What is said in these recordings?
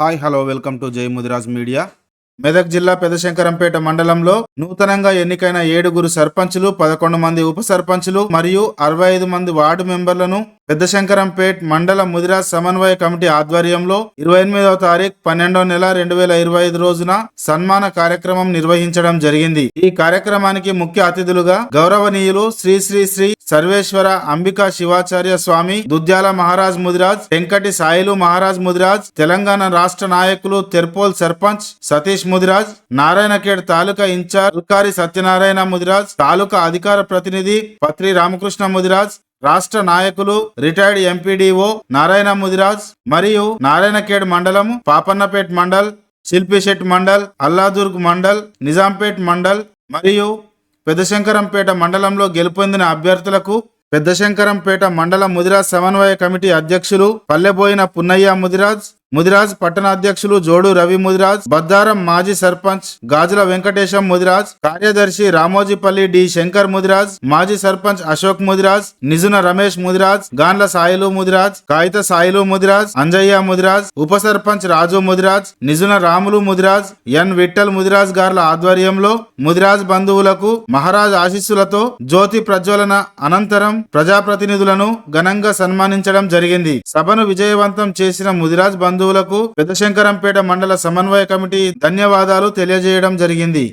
Hi hello welcome to జై Mudiraj media. Medak జిల్లా పెదశంకరంపేట మండలంలో నూతనంగా ఎన్నికైన 7 సర్పంచులు, 11 మంది ఉప సర్పంచులు మరియు 65 మంది వార్డు మెంబర్లను పెద్దశంకరంపేట్ మండల ముదిరాజ్ సమన్వయ కమిటీ ఆధ్వర్యంలో 28వ తారీఖు 12వ నెల 2025 రోజున సన్మాన కార్యక్రమం నిర్వహించడం జరిగింది. ఈ కార్యక్రమానికి ముఖ్య అతిథులుగా గౌరవనీయులు శ్రీ శ్రీ శ్రీ సర్వేశ్వర అంబికా శివాచార్య స్వామి, దుద్యాల మహారాజ్ ముదిరాజ్, వెంకటి సాయిలు మహారాజ్ ముదిరాజ్, తెలంగాణ రాష్ట్ర నాయకులు తెర్పోల్ సర్పంచ్ సతీష్ ముదిరాజ్, నారాయణఖేడ్ తాలూకా ఇన్ఛార్జ్ ఉల్కారి సత్యనారాయణ ముదిరాజ్, తాలూకా అధికార ప్రతినిధి పత్రి రామకృష్ణ ముదిరాజ్, రాష్ట్ర నాయకులు రిటైర్డ్ ఎంపీడీఓ నారాయణ ముదిరాజ్ మరియు నారాయణఖేడ్ మండలం, పాపన్నపేట్ మండల్, శిల్పిశెట్ మండల్, అల్లాదుర్గ్ మండల్, నిజాంపేట్ మండల్ మరియు పెద్దశంకరంపేట మండలంలో గెలుపొందిన అభ్యర్థులకు పెద్దశంకరంపేట మండల ముదిరాజ్ సమన్వయ కమిటీ అధ్యక్షులు పల్లెబోయిన పున్నయ్య ముదిరాజ్, ముదిరాజ్ పట్టణ అధ్యక్షులు జోడు రవి ముదిరాజ్, బద్దారం మాజీ సర్పంచ్ గాజుల వెంకటేశం ముదిరాజ్, కార్యదర్శి రామోజీపల్లి డి శంకర్ ముదిరాజ్, మాజీ సర్పంచ్ అశోక్ ముదిరాజ్, నిజున రమేష్ ముదిరాజ్, గాండ్ల సాయిలు ముదిరాజ్, కాగిత సాయిలు ముదిరాజ్, అంజయ్య ముదిరాజ్, ఉప సర్పంచ్ రాజు ముదిరాజ్, నిజున రాములు ముదిరాజ్, ఎన్ విఠల్ ముదిరాజ్ గార్ల ఆధ్వర్యంలో ముదిరాజ్ బంధువులకు మహారాజ్ ఆశీస్సులతో జ్యోతి ప్రజ్వలన అనంతరం ప్రజాప్రతినిధులను ఘనంగా సన్మానించడం జరిగింది. సభను విజయవంతం చేసిన ముదిరాజ్ బంధువులకు పెద్దశంకరంపేట మండల సమన్వయ కమిటీ ధన్యవాదాలు తెలియజేయడం జరిగింది.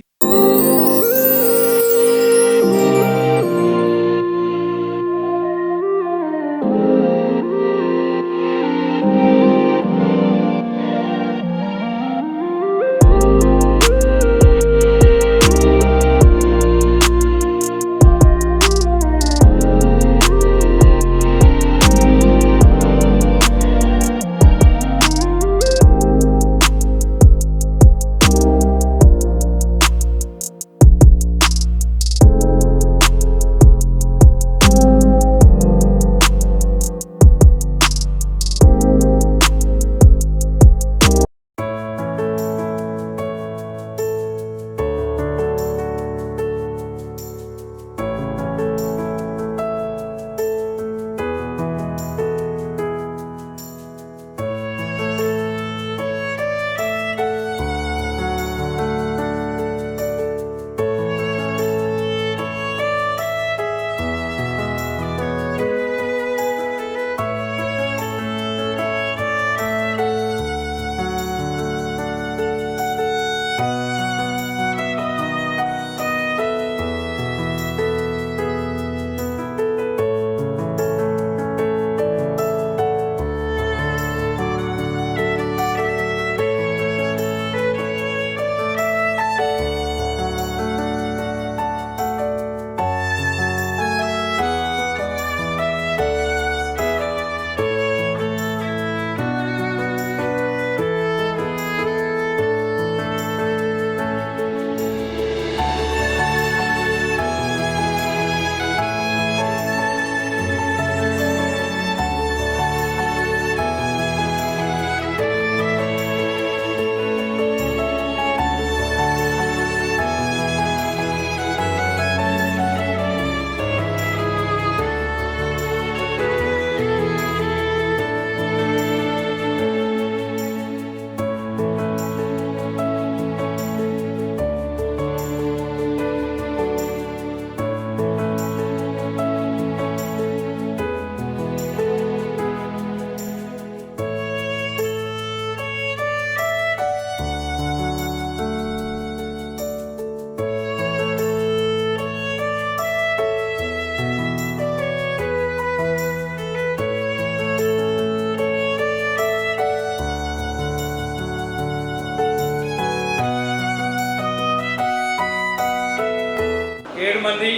మంది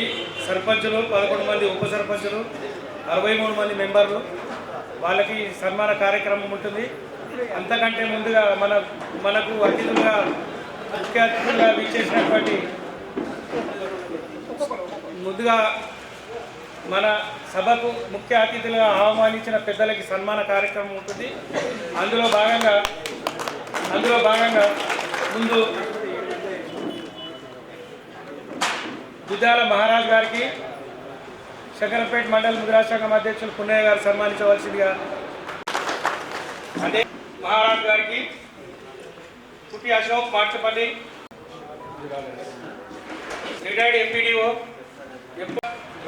సర్పంచులు, 11 మంది ఉప సర్పంచులు, 63 మంది మెంబర్లు, వాళ్ళకి సన్మాన కార్యక్రమం ఉంటుంది. అంతకంటే ముందుగా మనకు అతిథులుగా ముఖ్య అతిథులుగా విచ్చేసినటువంటి ముందుగా మన సభకు ముఖ్య అతిథులుగా ఆహ్వానించిన పెద్దలకి సన్మాన కార్యక్రమం ఉంటుంది. అందులో భాగంగా ముందు దుద్యాల మహారాజ్ గారికి శంకరంపేట మండల ముదిరాజ్ సంఘం అధ్యక్షులు పున్నయ్య గారు సన్మానించవలసిందిగా, అదే మహారాజ్ గారికి పుట్టి అశోక్ మార్చపల్లి, రిటైర్డ్ ఎంపీడీఓ,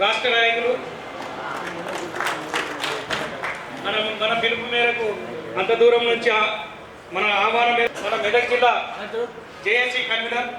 రాష్ట్ర నాయకులు మన పిలుపు మేరకు అంత దూరం నుంచి మన ఆహ్వానం మేరకు మన మెదక్ జిల్లా జేఏసీ కన్వీనర్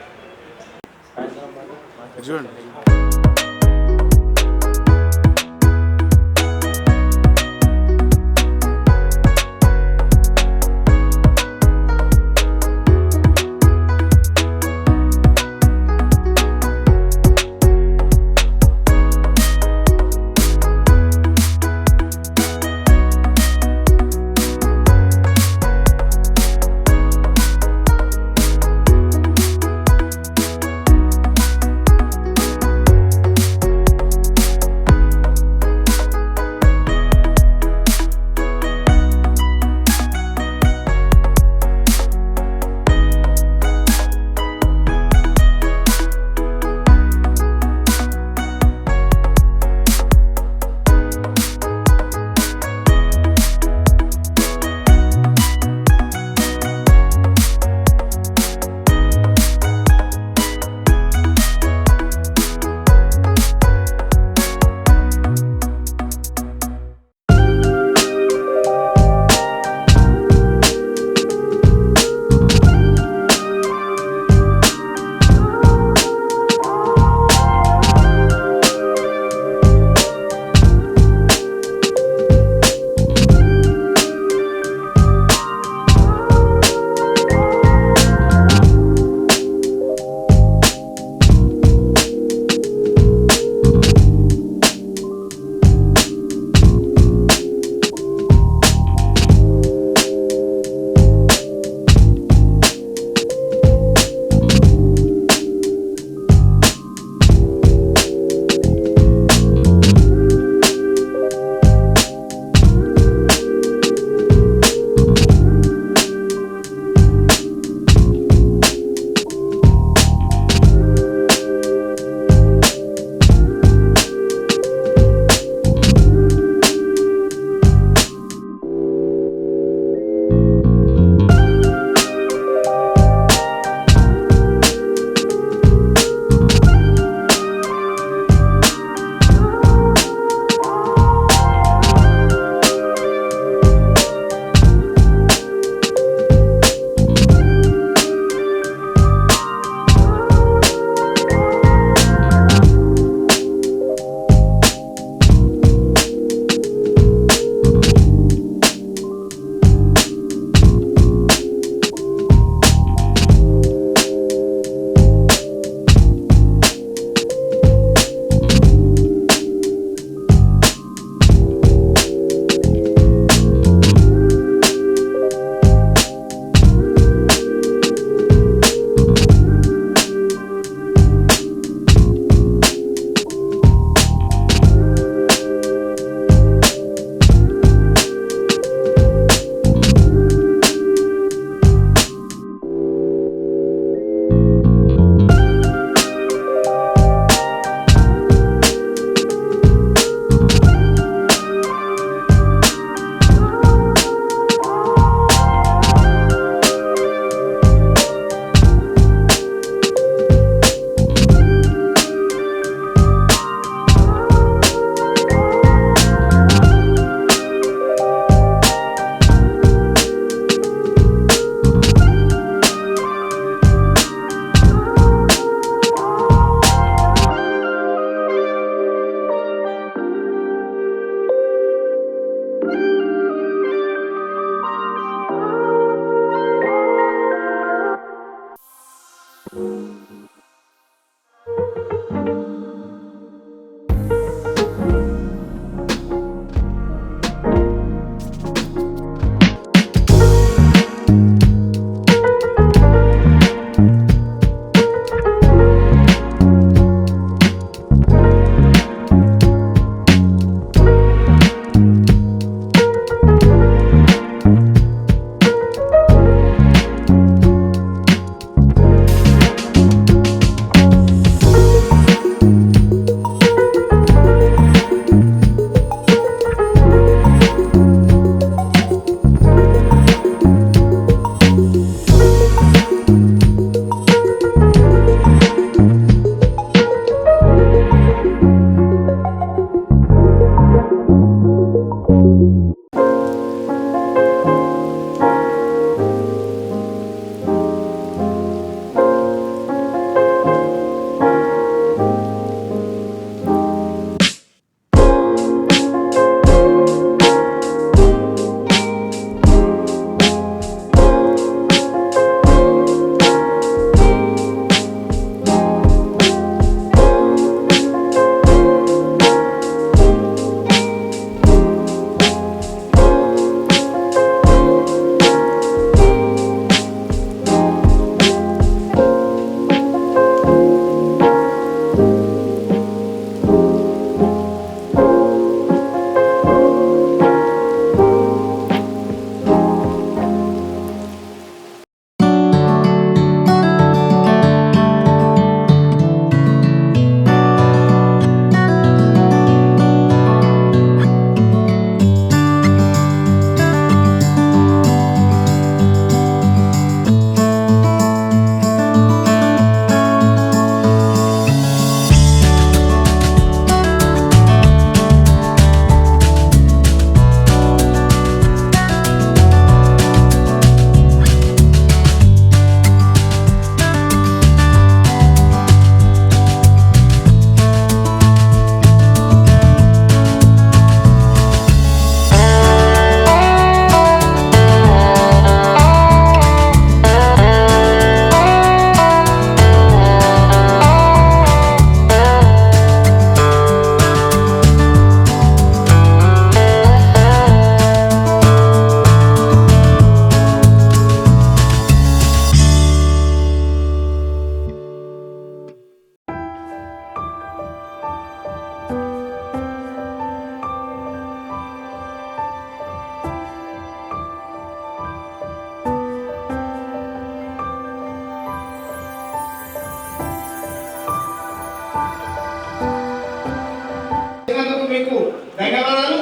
మీకు ధన్యవాదాలు.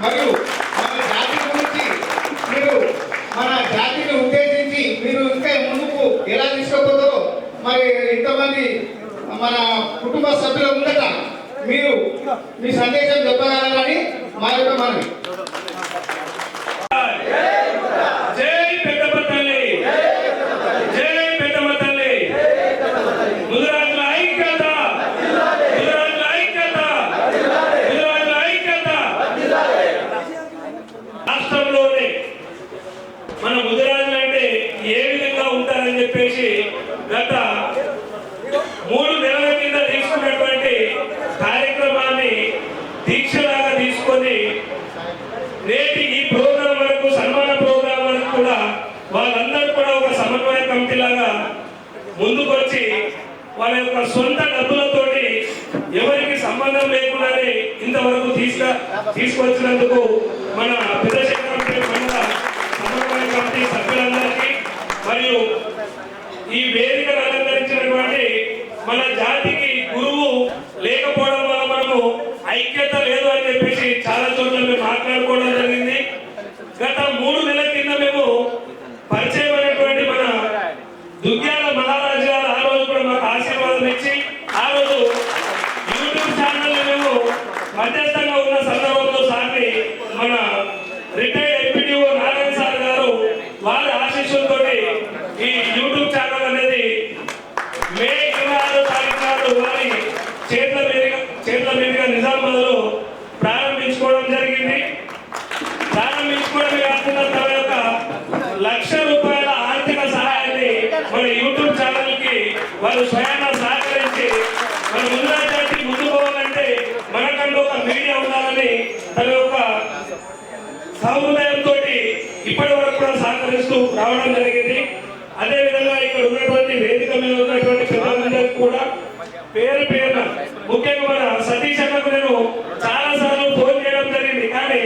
మరియు మన జాతి గురించి మీరు మన జాతిని ఉద్దేశించి మీరు ఇంకా ముందుకు ఎలా తీసుకోపోతారో మరి ఇంతమంది మన కుటుంబ సభ్యుల ముందట మీరు మీ సందేశం చెప్పగలరని మా యొక్క మనవి. మన ముదిరాజులు అంటే ఏ విధంగా ఉంటారని చెప్పేసి గత 3 నెలల కింద తీసుకున్నటువంటి కార్యక్రమాన్ని దీక్షలాగా తీసుకొని నేటి ఈ ప్రోగ్రాం వరకు సన్మాన ప్రోగ్రాం వరకు కూడా వాళ్ళందరూ కూడా ఒక సమన్వయ కమిటీ లాగా ముందుకొచ్చి వాళ్ళ యొక్క సొంత డబ్బులతోటి ఎవరికి సంబంధం లేకుండానే ఇంతవరకు తీసుకొచ్చినందుకు మన పెద్దశంకరంపేట మండల సమన్వయ కమిటీ సభ్యులందరికీ మరియు ఈ వేదికను అలంకరించినటువంటి మన జాతికి గురువు లేకపోవడం వల్ల మనము ఐక్యత లేదు అని చెప్పేసి చాలా చోట్ల మేము మాట్లాడుకోవడం జరిగింది. గత 3 నెలల కింద మేము పరిచయం అయినటువంటి మన దుగ్గ్యాల మహారాజు గారు ఆ రోజు కూడా మాకు ఆశీర్వాదం ఇచ్చి ఆ రోజు యూట్యూబ్ ఛానల్ మేము మధ్యస్థంగా ఉన్న సందర్భంలో సార్ని మన రిటైర్డ్ ఎంపీడీఓ నారాయణ సార్ గారు వారి ఆశీస్సులతో ఈ యూట్యూబ్ ఛానల్ అనేది మే 26వ తారీఖు నాడు వారి చేతుల మీదుగా నిజామాబాద్లో ప్రారంభించుకోవడం జరిగింది. ప్రారంభించుకోవడమే కాకుండా తమ యొక్క ₹1,00,000 ఆర్థిక సహాయాన్ని మన యూట్యూబ్ ఛానల్ కి వారు స్వయాన సహకరించి మన ముందు ముందుకు పోవాలంటే మనకంటూ ఒక మీడియా ఉండాలని తన యొక్క సహృదయంతో ఇప్పటి వరకు కూడా సహకరిస్తూ రావడం జరిగింది. అదేవిధంగా ఇక్కడ ఉన్నటువంటి వేదిక మీద ఉన్నటువంటి పెద్దలందరికీ కూడా పేరు పేరున ముఖ్యంగా మన సతీష్ అన్నకు నేను చాలా సార్లు ఫోన్ చేయడం జరిగింది. కానీ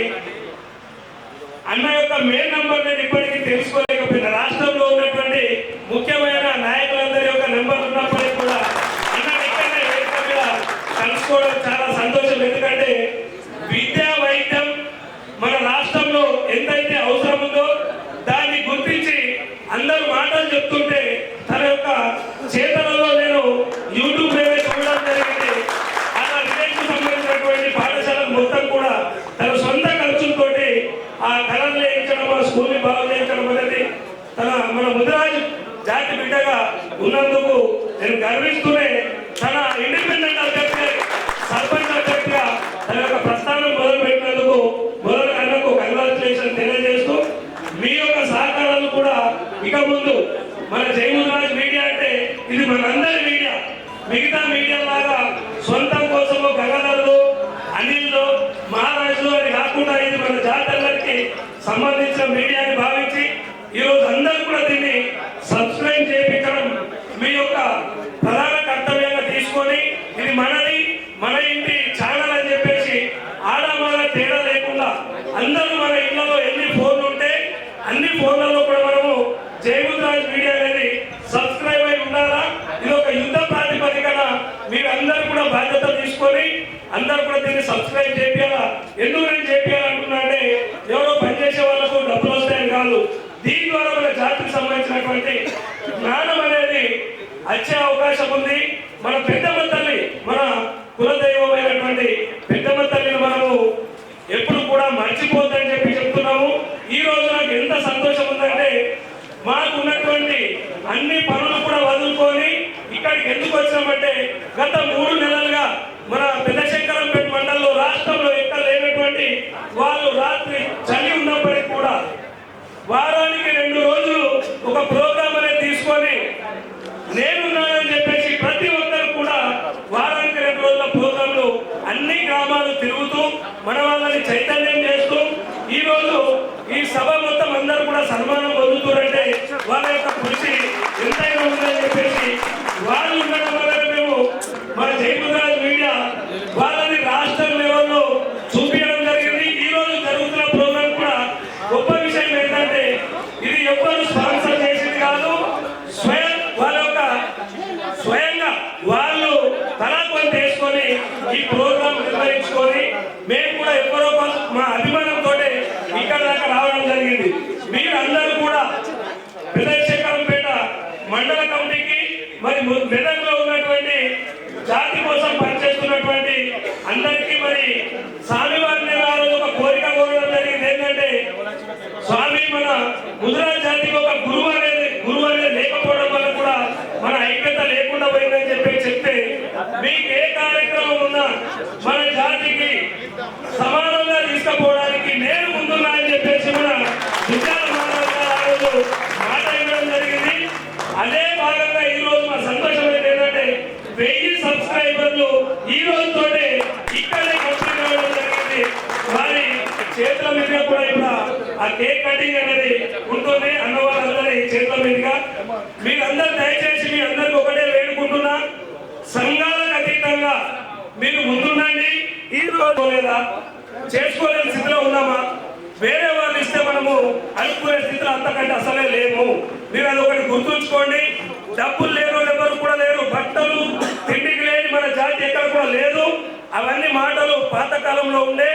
అన్న యొక్క మెయిన్ నంబర్ నేను ఇప్పటికీ తెలుసుకోలేకపోయినా రాష్ట్రంలో ఉన్నటువంటి ముఖ్యమైన నాయకులందరి యొక్క నెంబర్ ఉన్నప్పటికీ కూడా అన్న ఇక్కడనే వేదిక మీద కలుసుకోవడం చాలా సంతోషం. ఎందుకంటే విద్యా వైద్యం మన రాష్ట్రంలో ఎంతైతే అవసరం ఉందో దాన్ని గుర్తించి అందరూ మాటలు చెప్తుంటే తన యొక్క చేతలలో నేను యూట్యూబ్ మీద చూడడం జరిగింది. అలా విలేజ్కు సంబంధించినటువంటి పాఠశాలలు మొత్తం కూడా తన సొంత ఖర్చులతో ఆ కలర్లు వేయించడం, మన స్కూల్ని బాగు చేయించడం అనేది మన ముదిరాజు జాతి బిడ్డగా ఉన్నందుకు నేను గర్విస్తూనే తన ఇండిపెండెంట్ అభ్యర్థి సర్పంచ్ అభ్యర్థిగా తన యొక్క ప్రస్థానం మొదలుపెట్టినందుకు మొదలు అన్నకు కంగ్రాచులేషన్ తెలియజేస్తూ మీ యొక్క సహకారాలు కూడా ఇక ముందు మన జై ముదిరాజ్ మీడియా అంటే ఇది మనందరి మీడియా. మిగతా మీడియా లాగా సొంతం కోసము గంగాధరులు, అనిల్లు, మహారాజులు అని కాకుండా ఇది మన జాతరలకి సంబంధించిన మీడియాని భావించి ఈరోజు అందరూ కూడా దీన్ని సబ్స్క్రైబ్ చేయించడం మీ యొక్క ప్రధాన కర్తవ్యంగా తీసుకొని ఇది మనది, మన ఇంటి ఛానల్ అని చెప్పేసి ఆడమగ తేడా లేకుండా అందరూ మన ఇళ్లలో ఎన్ని ఫోన్లు ఉంటే అన్ని ఫోన్లలో కూడా మనము జై ముదిరాజ్ మీడియా అనేది సబ్స్క్రైబ్ అయి ఉండాలా. ఇది ఒక యుద్ధ ప్రాతిపదికన మీరు అందరూ కూడా బాధ్యత తీసుకొని అందరూ కూడా దీన్ని సబ్స్క్రైబ్ చేయాలా. ఎందుకు నేను చేయాలనుకున్నా అంటే ఎవరో పనిచేసే వాళ్ళకు డబ్బులు వస్తాయని కాదు, దీని ద్వారా మన జాతికి సంబంధించినటువంటి జ్ఞానం అనేది వచ్చే అవకాశం ఉంది. మన పెద్దమ్మ తల్లి, మన కులదైవమైనటువంటి పెద్దమ్మ తల్లిని మనము ఎప్పుడు కూడా మర్చిపోద్దని చెప్పి చెప్తున్నాము. ఈ రోజు నాకు ఎంత సంతోషం ఉందంటే మాకు ఉన్నటువంటి అన్ని పనులు కూడా వదులుకొని ఇక్కడికి ఎందుకు వచ్చామంటే గత 3 నెలలుగా మన పెద్దశంకరంపేట మండలంలో రాష్ట్రంలో ఎక్కడ లేనటువంటి వాళ్ళు రాత్రి చలి ఉన్నప్పటికీ కూడా వారానికి 2 రోజులు ఒక ప్రోగ్రామ్ అనేది తీసుకొని నేనున్నానని చెప్పేసి ప్రతి ఒక్కరు కూడా వారానికి 2 రోజుల ప్రోగ్రాంలు అన్ని గ్రామాలు తిరుగుతూ మన వాళ్ళని చైతన్యం చేస్తూ ఈ రోజు ఈ సభ మొత్తం అందరూ కూడా సన్మానం పొందుతారంటే వాళ్ళ యొక్క కృషి ఎంతైనా ఉందని చెప్పేసి వాళ్ళు ఉండడం వల్ల మేము మన జై ముదిరాజ్ మీడియా వాళ్ళని రాష్ట్ర లెవెల్లో చూపించడం జరిగింది. ఈ రోజు జరుగుతున్న ప్రోగ్రాం కూడా గొప్ప విషయం ఏంటంటే ఇది ఎవ్వరు స్పాన్సర్ చేసింది కాదు, స్వయంగా వాళ్ళు తలాకొని తీసుకొని ఈ ప్రోగ్రాం నిర్వహించుకొని మేము కూడా ఎక్కడో మా అభిమానంతో ఇక్కడ దాకా రావడం జరిగింది. మీరు అందరూ కూడా పెద్దశంకరంపేట మండల కమిటీకి మరి మెదక్లో ఉన్నటువంటి జాతి కోసం పనిచేస్తున్నటువంటి అందరికీ మరి స్వామివారిని ఆ రోజు ఒక కోరిక కోరడం జరిగింది. ఏంటంటే స్వామి మన ముదిరాజ్ జాతికి ఒక గురువు అనేది లేకపోవడం వల్ల కూడా మన ఐక్యత లేకుండా పోయిందని చెప్తే మీకు ఏ కార్యక్రమం ఉన్నా మన జాతికి సమానంగా తీసుకుపోవడానికి నేను ముందున్నా అని చెప్పేసి మన విద్యాల మహారాజు మాట ఇవ్వడం జరిగింది. అదే భాగంగా ఈ రోజు మా సంతోషం ఏంటంటే 1000 సబ్స్క్రైబర్లు ఈ రోజుతోటే ఇక్కడే కంప్లీట్ అవ్వడం జరిగింది. వారి చేతుల మీద కూడా ఇప్పుడు ఆ కేక్ కటింగ్ అనేది ఉంటుంది అన్న వాళ్ళందరి చేతుల మీదుగా. మీరందరూ దయచేసి మీ అందరికి ఒకటే వేడుకుంటున్నా, సంఘాలకు అతీతంగా మీరు ముందుండండి. ఈ రోజు లేదా చేసుకోలేని స్థితిలో ఉన్నామా, వేరే వాళ్ళు ఇస్తే మనము అనుకునే స్థితిలో అంతకంటే అసలే లేము. మీరు అది ఒకటి గుర్తుంచుకోండి. డబ్బులు లేని వాళ్ళు ఎవరు కూడా లేరు, బట్టలు తిండికి లేని మన జాతి ఎక్కడ కూడా లేదు. అవన్నీ మాటలు పాతకాలంలో ఉండే.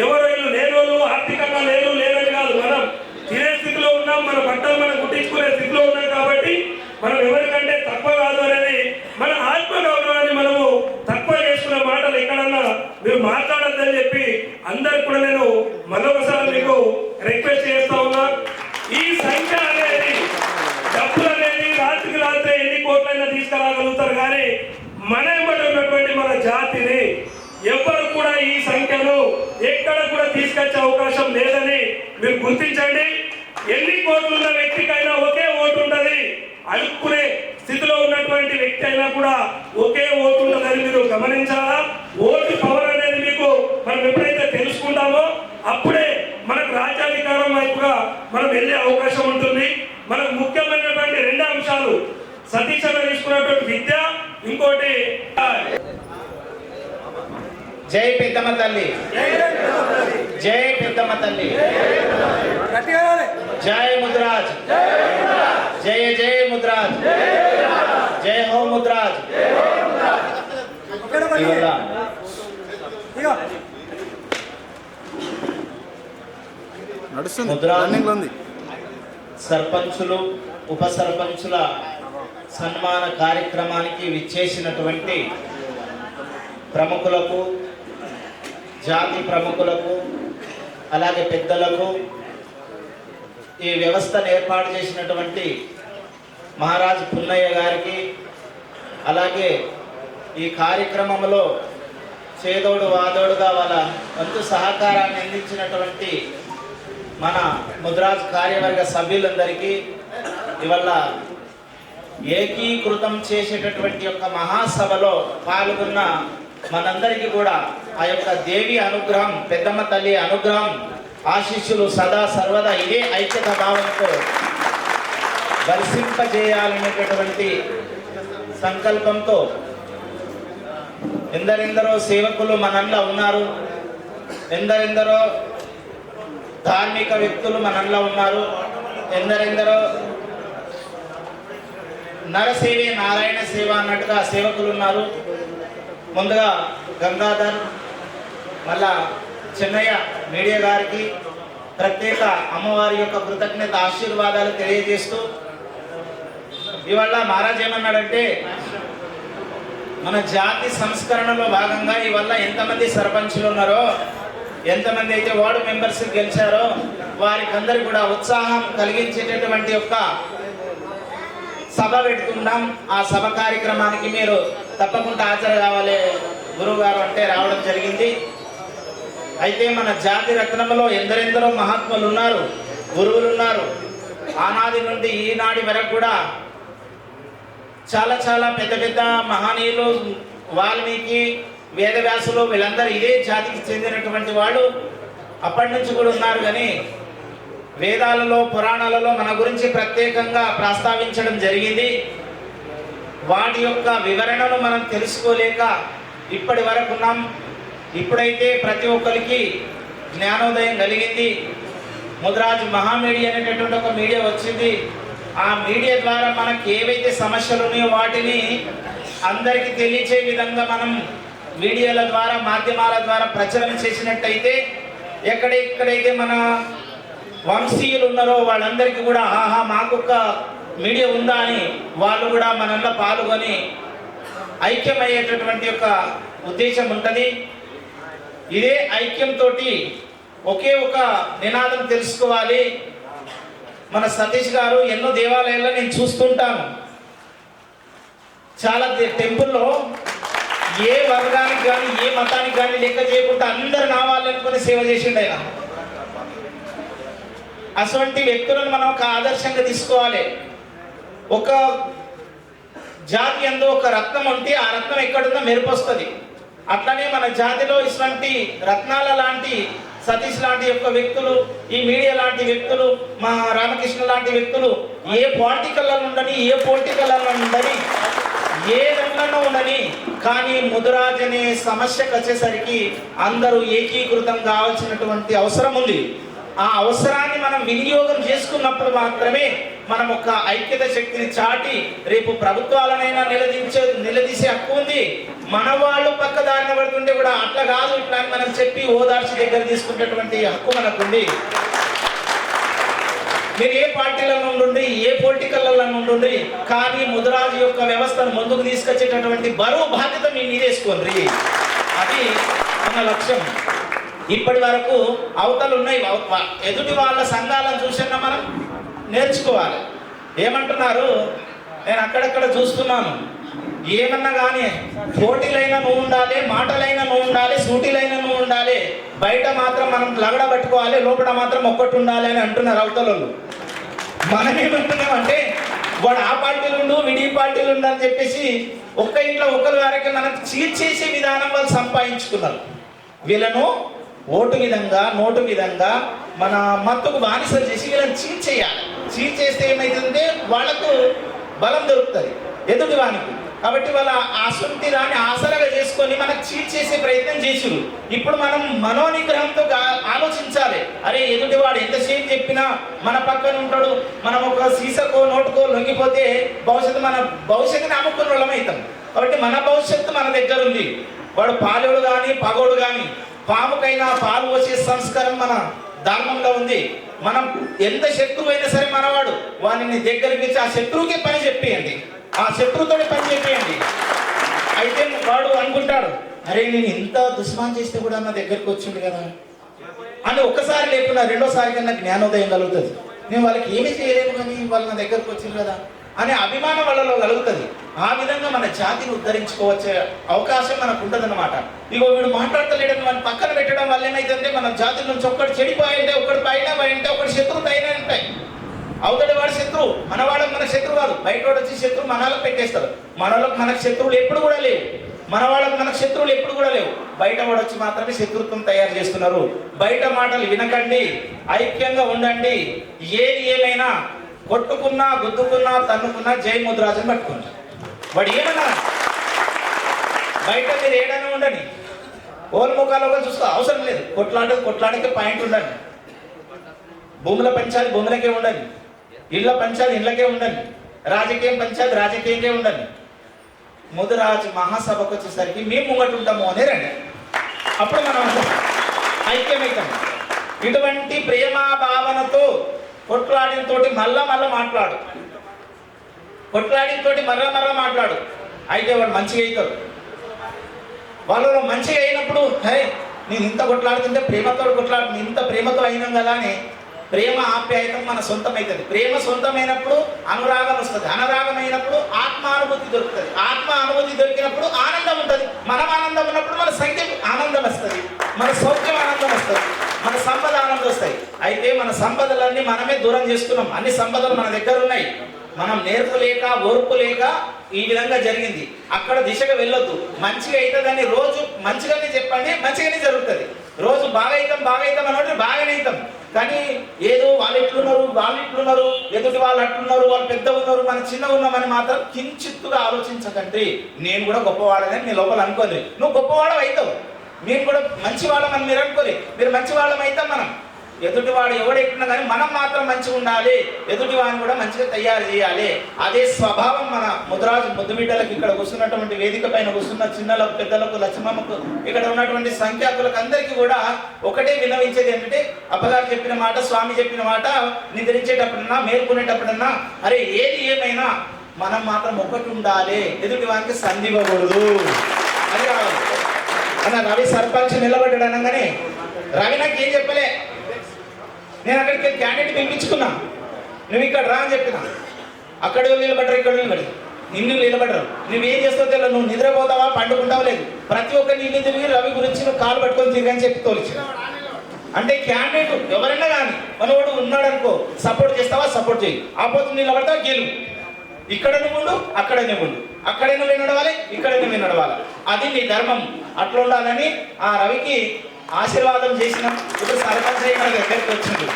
ఎవరు వీళ్ళు లేని వాళ్ళు ఆర్థికంగా లేరని కాదు, మనం తినే స్థితిలో ఉన్నాం, మన బట్టలు మనం కుట్టించుకునే స్థితిలో ఉన్నాం. కాబట్టి మనం ఎవరికంటే తక్కువ కాదు అనేది మన ఆత్మగౌరవాన్ని మనము తక్కువ చేసుకునే మాటలు ఎక్కడన్నా మీరు మాట్లాడద్దని చెప్పి అందరికి కూడా నేను మరొకసారి మీకు రిక్వెస్ట్ చేస్తా ఉన్నా. ఈ సంఖ్య అనేది డబ్బులు అనేది రాత్రికి రాత్రి ఎన్ని కోట్లైనా తీసుకురాగలుగుతారు, కానీ మన వెంబడి ఉన్నటువంటి మన జాతిని ఎవరు కూడా ఈ సంఖ్యను ఎక్కడ కూడా తీసుకొచ్చే అవకాశం లేదని మీరు గుర్తించండి. ఎన్ని కోట్లు ఉన్న వ్యక్తికైనా ఒకే ఓటు ఉంటది, అడుక్కునే స్థితిలో ఉన్నటువంటి వ్యక్తి అయినా కూడా ఒకే ఓటు ఉంటుందని మీరు గమనించాలా. ఓటు పవర్ అనేది మీకు మనం ఎప్పుడైతే తెలుసుకుంటామో అప్పుడే మనకు రాజ్యాధికారం వైపుగా మనం వెళ్ళే అవకాశం ఉంటుంది. మనకు ముఖ్యమైనటువంటి 2 అంశాలు సతీష్ అన్న తీసుకున్నటువంటి విద్య, ఇంకోటి జై పెద్దమ్మ తల్లి, జై పెద్దమ్మ తల్లి, జై ముదిరాజ్, జయ జయ ముదిరాజ్, జయ హో ముదిరాజ్. నడుస్తుంది. సర్పంచులు, ఉప సర్పంచుల సన్మాన కార్యక్రమానికి విచ్చేసినటువంటి ప్రముఖులకు, జాతి ప్రముఖులకు, అలాగే పెద్దలకు, ఈ వ్యవస్థను ఏర్పాటు చేసినటువంటి మహారాజ్ పున్నయ్య గారికి, అలాగే ఈ కార్యక్రమంలో చేదోడు వాదోడుగా వాళ్ళ వంతు సహకారాన్ని అందించినటువంటి మన ముద్రాజ్ కార్యవర్గ సభ్యులందరికీ, ఇవాళ ఏకీకృతం చేసేటటువంటి యొక్క మహాసభలో పాల్గొన్న మనందరికీ కూడా ఆ యొక్క దేవి అనుగ్రహం, పెద్దమ్మ తల్లి అనుగ్రహం, ఆశీస్సులు సదా సర్వదా ఇదే ఐక్యత భావంతో వర్షింపజేయాలనేటటువంటి సంకల్పంతో ఎందరెందరో సేవకులు మనల్లో ఉన్నారు, ఎందరెందరో ధార్మిక వ్యక్తులు మనల్లో ఉన్నారు, ఎందరెందరో నరసేవే నారాయణ సేవ అన్నట్టుగా సేవకులు ఉన్నారు. ముందుగా గంగాధర్, మళ్ళా చెన్నయ్య మీడియా గారికి ప్రత్యేక అమ్మవారి యొక్క కృతజ్ఞత ఆశీర్వాదాలు తెలియజేస్తూ, ఇవాళ మహారాజ్ ఏమన్నాడంటే, మన జాతి సంస్కరణలో భాగంగా ఇవాళ ఎంతమంది సర్పంచులు ఉన్నారో, ఎంతమంది అయితే వార్డు మెంబర్స్ గెలిచారో వారికి అందరికి కూడా ఉత్సాహం కలిగించేటటువంటి యొక్క సభ పెడుతున్నాం. ఆ సభ కార్యక్రమానికి మీరు తప్పకుండా హాజరు కావాలి గురువు గారు అంటే రావడం జరిగింది. అయితే మన జాతి రత్నంలో ఎందరెందరో మహాత్ములు ఉన్నారు, గురువులు ఉన్నారు. ఆనాది నుండి ఈనాటి వరకు కూడా చాలా చాలా పెద్ద పెద్ద మహనీయులు, వాల్మీకి, వేదవ్యాసులు, వీళ్ళందరూ ఇదే జాతికి చెందినటువంటి వాళ్ళు అప్పటి నుంచి కూడా ఉన్నారు. కానీ వేదాలలో, పురాణాలలో మన గురించి ప్రత్యేకంగా ప్రస్తావించడం జరిగింది. వాటి యొక్క వివరణను మనం తెలుసుకోలేక ఇప్పటి వరకు ఉన్నాం. ఇప్పుడైతే ప్రతి ఒక్కరికి జ్ఞానోదయం కలిగింది. ముద్రాజ్ మహామీడియా అనేటటువంటి ఒక మీడియా వచ్చింది. ఆ మీడియా ద్వారా మనకి ఏవైతే సమస్యలు ఉన్నాయో వాటిని అందరికీ తెలియచే విధంగా మనం మీడియాల ద్వారా, మాధ్యమాల ద్వారా ప్రచారం చేసినట్టయితే ఎక్కడెక్కడైతే మన వంశీయులు ఉన్నారో వాళ్ళందరికీ కూడా ఆహా మాకొక మీడియా ఉందా అని వాళ్ళు కూడా మనల్లో పాల్గొని ఐక్యమయ్యేటటువంటి యొక్క ఉద్దేశం ఉంటుంది. ఇదే ఐక్యంతో ఒకే ఒక నినాదం తెలుసుకోవాలి. మన సతీష్ గారు ఎన్నో దేవాలయాల్లో నేను చూస్తుంటాను, చాలా టెంపుల్లో ఏ వర్గానికి కానీ ఏ మతానికి కానీ లెక్క చేయకుండా అందరు నావాలనుకుని సేవ చేసిండు ఆయన. అటువంటి వ్యక్తులను మనం ఒక ఆదర్శంగా తీసుకోవాలి. ఒక జాతి అందు ఒక రత్నం ఉంటే ఆ రత్నం ఎక్కడుందో మెరుపొస్తుంది. అట్లనే మన జాతిలో ఇటువంటి రత్నాల లాంటి సతీష్ లాంటి యొక్క వ్యక్తులు, ఈ మీడియా లాంటి వ్యక్తులు, మా రామకృష్ణ లాంటి వ్యక్తులు ఏ పొలిటికల్లో ఉండని, ఏ పొలిటికల్లో ఉండని, ఏ రంగంలో ఉండని, కానీ ముదిరాజ్ అనే సమస్యకు వచ్చేసరికి అందరూ ఏకీకృతం కావాల్సినటువంటి అవసరం ఉంది. ఆ అవసరాన్ని మనం వినియోగం చేసుకున్నప్పుడు మాత్రమే మనం ఒక ఐక్యత శక్తిని చాటి రేపు ప్రభుత్వాలనైనా నిలదీసే హక్కు ఉంది. మన వాళ్ళు పక్క దారిన పడుతుంటే కూడా అట్లా కాదు ఇట్లా అని మనం చెప్పి ఓదార్చి దగ్గర తీసుకునేటువంటి హక్కు మనకుంది. మీరు ఏ పార్టీలలో ఉండండి, ఏ పొలిటికల్లో ఉండండి, కానీ ముదిరాజు యొక్క వ్యవస్థను ముందుకు తీసుకొచ్చేటటువంటి బరువు బాధ్యత మీ మీదేసుకోండి. అది మన లక్ష్యం. ఇప్పటి వరకు అవతలు ఉన్నాయి, ఎదుటి వాళ్ళ సంఘాలను చూసినా మనం నేర్చుకోవాలి. ఏమంటున్నారు, నేను అక్కడక్కడ చూస్తున్నాను, ఏమన్నా కానీ పోటీలైనా నువ్వు ఉండాలి, మాటలైనా నువ్వు ఉండాలి, సూటీలైనా నువ్వు ఉండాలి, బయట మాత్రం మనం లగడ పట్టుకోవాలి, లోపల మాత్రం ఒక్కటి ఉండాలి అని అంటున్నారు అవతల వాళ్ళు. మనం ఏమంటున్నామంటే వాడు ఆ పార్టీలు ఉండు, విడి పార్టీలు ఉండు అని చెప్పేసి ఒక్క ఇంట్లో ఒకరి వారికి మనకు చీల్చేసే విధానం వాళ్ళు సంపాదించుకున్నారు. వీళ్ళను ఓటు విధంగా, నోటు విధంగా మన మత్తుకు బానిసలు చేసి వీళ్ళని చీట్ చేయాలి. చీట్ చేస్తే ఏమైతుందంటే వాళ్ళకు బలం దొరుకుతుంది ఎదుటి వానికి. కాబట్టి వాళ్ళ ఆసక్తి దాన్ని ఆసరగా చేసుకొని మనకు చీట్ చేసే ప్రయత్నం చేసిరు. ఇప్పుడు మనం మనోనిగ్రహంతో ఆలోచించాలి. అరే ఎదుటివాడు ఎంతసేపు చెప్పినా మన పక్కన ఉంటాడు, మనం ఒక సీసకో నోటుకో లొంగిపోతే మన భవిష్యత్తుని అమ్ముకున్న వాళ్ళం అవుతాం. కాబట్టి మన భవిష్యత్తు మన దగ్గర ఉంది. వాడు పాలోడు కానీ పగోడు కానీ పాముకైనా పాలు పోసే సంస్కారం మన ధర్మంలో ఉంది. మనం ఎంత శత్రువు అయినా సరే మనవాడు వాడిని దగ్గరికి ఇచ్చి ఆ శత్రువుకే పని చెప్పేయండి, ఆ శత్రువుతో పని చెప్పేయండి. అయితే వాడు అనుకుంటాడు, అరే నేను ఇంత దుష్మాన్ చేస్తే కూడా నా దగ్గరికి వచ్చింది కదా, అని ఒక్కసారి లేకున్నా రెండోసారి కన్నా జ్ఞానోదయం కలుగుతుంది. నేను వాళ్ళకి ఏమీ చేయలేను కానీ వాళ్ళు నా దగ్గరకు వచ్చింది కదా అనే అభిమానం వాళ్ళలో కలుగుతుంది. ఆ విధంగా మన జాతిని ఉద్ధరించుకోవచ్చే అవకాశం మనకు ఉంటుందన్నమాట. ఇగో వీడు మాట్లాడతలేడని మన పక్కన పెట్టడం వల్ల ఏమైతుందంటే మన జాతి నుంచి ఒక్కటి చెడిపోయింటే ఒకటి పైన పోయింటే ఒకటి శత్రువు అయినా ఉంటాయి. అవతడి వాడు శత్రువు, మనవాళ్ళకి మన శత్రువు కాదు. బయట వాడు వచ్చి శత్రువు మనలోకి పెట్టేస్తారు. మనలోకి మనకు శత్రువులు ఎప్పుడు కూడా లేవు. మన వాళ్ళకి మనకు శత్రువులు ఎప్పుడు కూడా లేవు. బయట వాడు వచ్చి మాత్రమే శత్రుత్వం తయారు చేస్తున్నారు. బయట మాటలు వినకండి, ఐక్యంగా ఉండండి. ఏది ఏమైనా కొట్టుకున్నా గుద్దుకున్నా తన్నుకున్నా జై ముద్రాజుని పట్టుకున్నా వాడు ఏమన్నా బయట మీరు ఏడైనా ఉండండి. ఓల్ ముఖాలు చూసుకో అవసరం లేదు. కొట్లాడకే పాయింట్ ఉండండి. భూముల పంచాలి భూములకే ఉండండి. ఇళ్ళ పంచాలి ఇళ్ళకే ఉండండి. రాజకీయం పంచాలి రాజకీయంకే ఉండండి. ముదిరాజు మహాసభకు వచ్చేసరికి మేము ముంగట ఉంటాము అని రండి. అప్పుడు మనం ఐక్యమవుతాం. ఇటువంటి ప్రేమ భావనతో కొట్లాడిన తోటి మళ్ళా మాట్లాడు, కొట్లాడిన తోటి మళ్ళా మాట్లాడు. అయితే వాడు మంచిగా అవుతారు. వాళ్ళు మంచిగా అయినప్పుడు హే నేను ఇంత కొట్లాడుతుంటే ప్రేమతో కొట్లాడు ఇంత ప్రేమతో అయినాం కదా అని ప్రేమ ఆప్యాయతం మన సొంతమవుతుంది. ప్రేమ సొంతమైనప్పుడు అనురాగం వస్తుంది. అనురాగమైనప్పుడు ఆత్మానుభూతి దొరుకుతుంది. ఆత్మ అనుభూతి దొరికినప్పుడు ఆనందం ఉంటుంది. మనం ఆనందం ఉన్నప్పుడు మన సంఖ్య ఆనందం వస్తుంది. మన సౌఖ్యం ఆనందం వస్తుంది. మన సంపద ఆనందం వస్తాయి. అయితే మన సంపదలన్నీ మనమే దూరం చేసుకున్నాం. అన్ని సంపదలు మన దగ్గర ఉన్నాయి. మనం నేర్పు లేక ఓర్పు లేక ఈ విధంగా జరిగింది. అక్కడ దిశగా వెళ్ళొద్దు. మంచిగా అవుతుందని రోజు మంచిగానే చెప్పండి, మంచిగానే జరుగుతుంది. రోజు బాగా అవుతాం అన్నట్టు బాగానే అవుతాం. కానీ ఏదో వాళ్ళు ఇట్లున్నారు ఎదుటి వాళ్ళు అట్లున్నారు, వాళ్ళు పెద్ద ఉన్నారు, మనం చిన్న ఉన్నామని మాత్రం కించిత్తుగా ఆలోచించకండి. నేను కూడా గొప్పవాడని మీ లోపల అనుకోండి. నువ్వు గొప్పవాడు అవుతావు. మేము కూడా మంచివాళ్ళమని మీరు అనుకోలే. మీరు మంచివాళ్ళం అవుతాం. మనం ఎదుటివాడు ఎవడెట్టినా కానీ మనం మాత్రం మంచిగా ఉండాలి. ఎదుటివాడిని కూడా మంచిగా తయారు చేయాలి. అదే స్వభావం మన ముద్రాజు ముద్దుబిడ్డలకు ఇక్కడ కూర్చున్నటువంటి వేదిక పైన కూర్చున్న చిన్నలకు పెద్దలకు లక్ష్మమ్మకు ఇక్కడ ఉన్నటువంటి సంఖ్యాకులకు అందరికీ కూడా ఒకటే వినవించేది ఏంటంటే అప్పగారు చెప్పిన మాట, స్వామి చెప్పిన మాట నిద్రించేటప్పుడన్నా మేల్కొనేటప్పుడన్నా అరే ఏది ఏమైనా మనం మాత్రం ఒకటి ఉండాలి. ఎదుటివానికి సంధివ్వకూడదు. అది కావాలి. అన్న రవి సర్పంచ్ నిలబడ్డాడు అనగానే రవి నాకు ఏం చెప్పలే. నేను అక్కడికి క్యాండిడేట్ పంపించుకున్నా. నువ్వు ఇక్కడ రా అని చెప్పిన. అక్కడ నిలబడ్డారు, ఇక్కడ నిలబడ్డారు, నిన్ను నిలబడ్డారు. నువ్వేం చేస్తావు తెలియదు. నువ్వు నిద్రపోతావా పండుకుంటావా లేదు. ప్రతి ఒక్కరిని ఇల్లు తిరిగి రవి గురించి నువ్వు కాలు పట్టుకొని తిరిగని చెప్పి తోలిచ్చిన. అంటే క్యాండిడేట్ ఎవరైనా కానీ మనవాడు ఉన్నాడు అనుకో సపోర్ట్ చేస్తావా సపోర్ట్ చేయి. ఆపోతు నిలబడతావా గెలువు. ఇక్కడ నువ్వు ఉండు, అక్కడ నువ్వు ఉండు. అక్కడే నువ్వు నడవాలి, ఇక్కడ నువ్వు నడవాలి. అది నీ ధర్మం. అట్లా ఉండాలని ఆ రవికి ఆశీర్వాదం చేసినాం. ఇప్పుడు సర్పంచ్ మన దగ్గరికి వచ్చింది.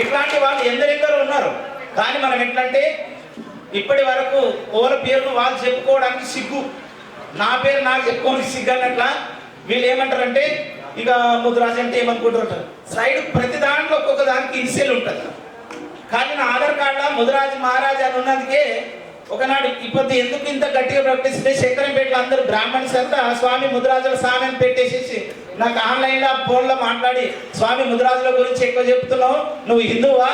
ఇట్లాంటి వాళ్ళు ఎందరెందరూ ఉన్నారు. కానీ మనం ఎట్లంటే ఇప్పటి వరకు ఓల పేరును వాళ్ళు చెప్పుకోవడానికి సిగ్గు, నా పేరు నాకు చెప్పుకోవడానికి సిగ్గు అన్నట్లా వీళ్ళు ఏమంటారంటే ఇక ముద్రాజు అంటే ఏమనుకుంటారు. సైడ్ ప్రతి దాంట్లో ఒక్కొక్క దానికి ఇన్సియల్ ఉంటుంది. కానీ నా ఆధార్ కార్డులో ముద్రాజు మహారాజు అని ఉన్నందుకే ఒకనాడు ఇప్పుడు ఎందుకు ఇంత గట్టిగా ప్రకటిస్తే శంకరంపేటలో అందరూ బ్రాహ్మణ్స్ అంతా స్వామి ముద్రాజుల స్వామి అని పెట్టేసేసి నాకు ఆన్లైన్లో ఫోన్లో మాట్లాడి స్వామి ముద్రాజుల గురించి ఎక్కువ చెప్తున్నావు, నువ్వు హిందువా,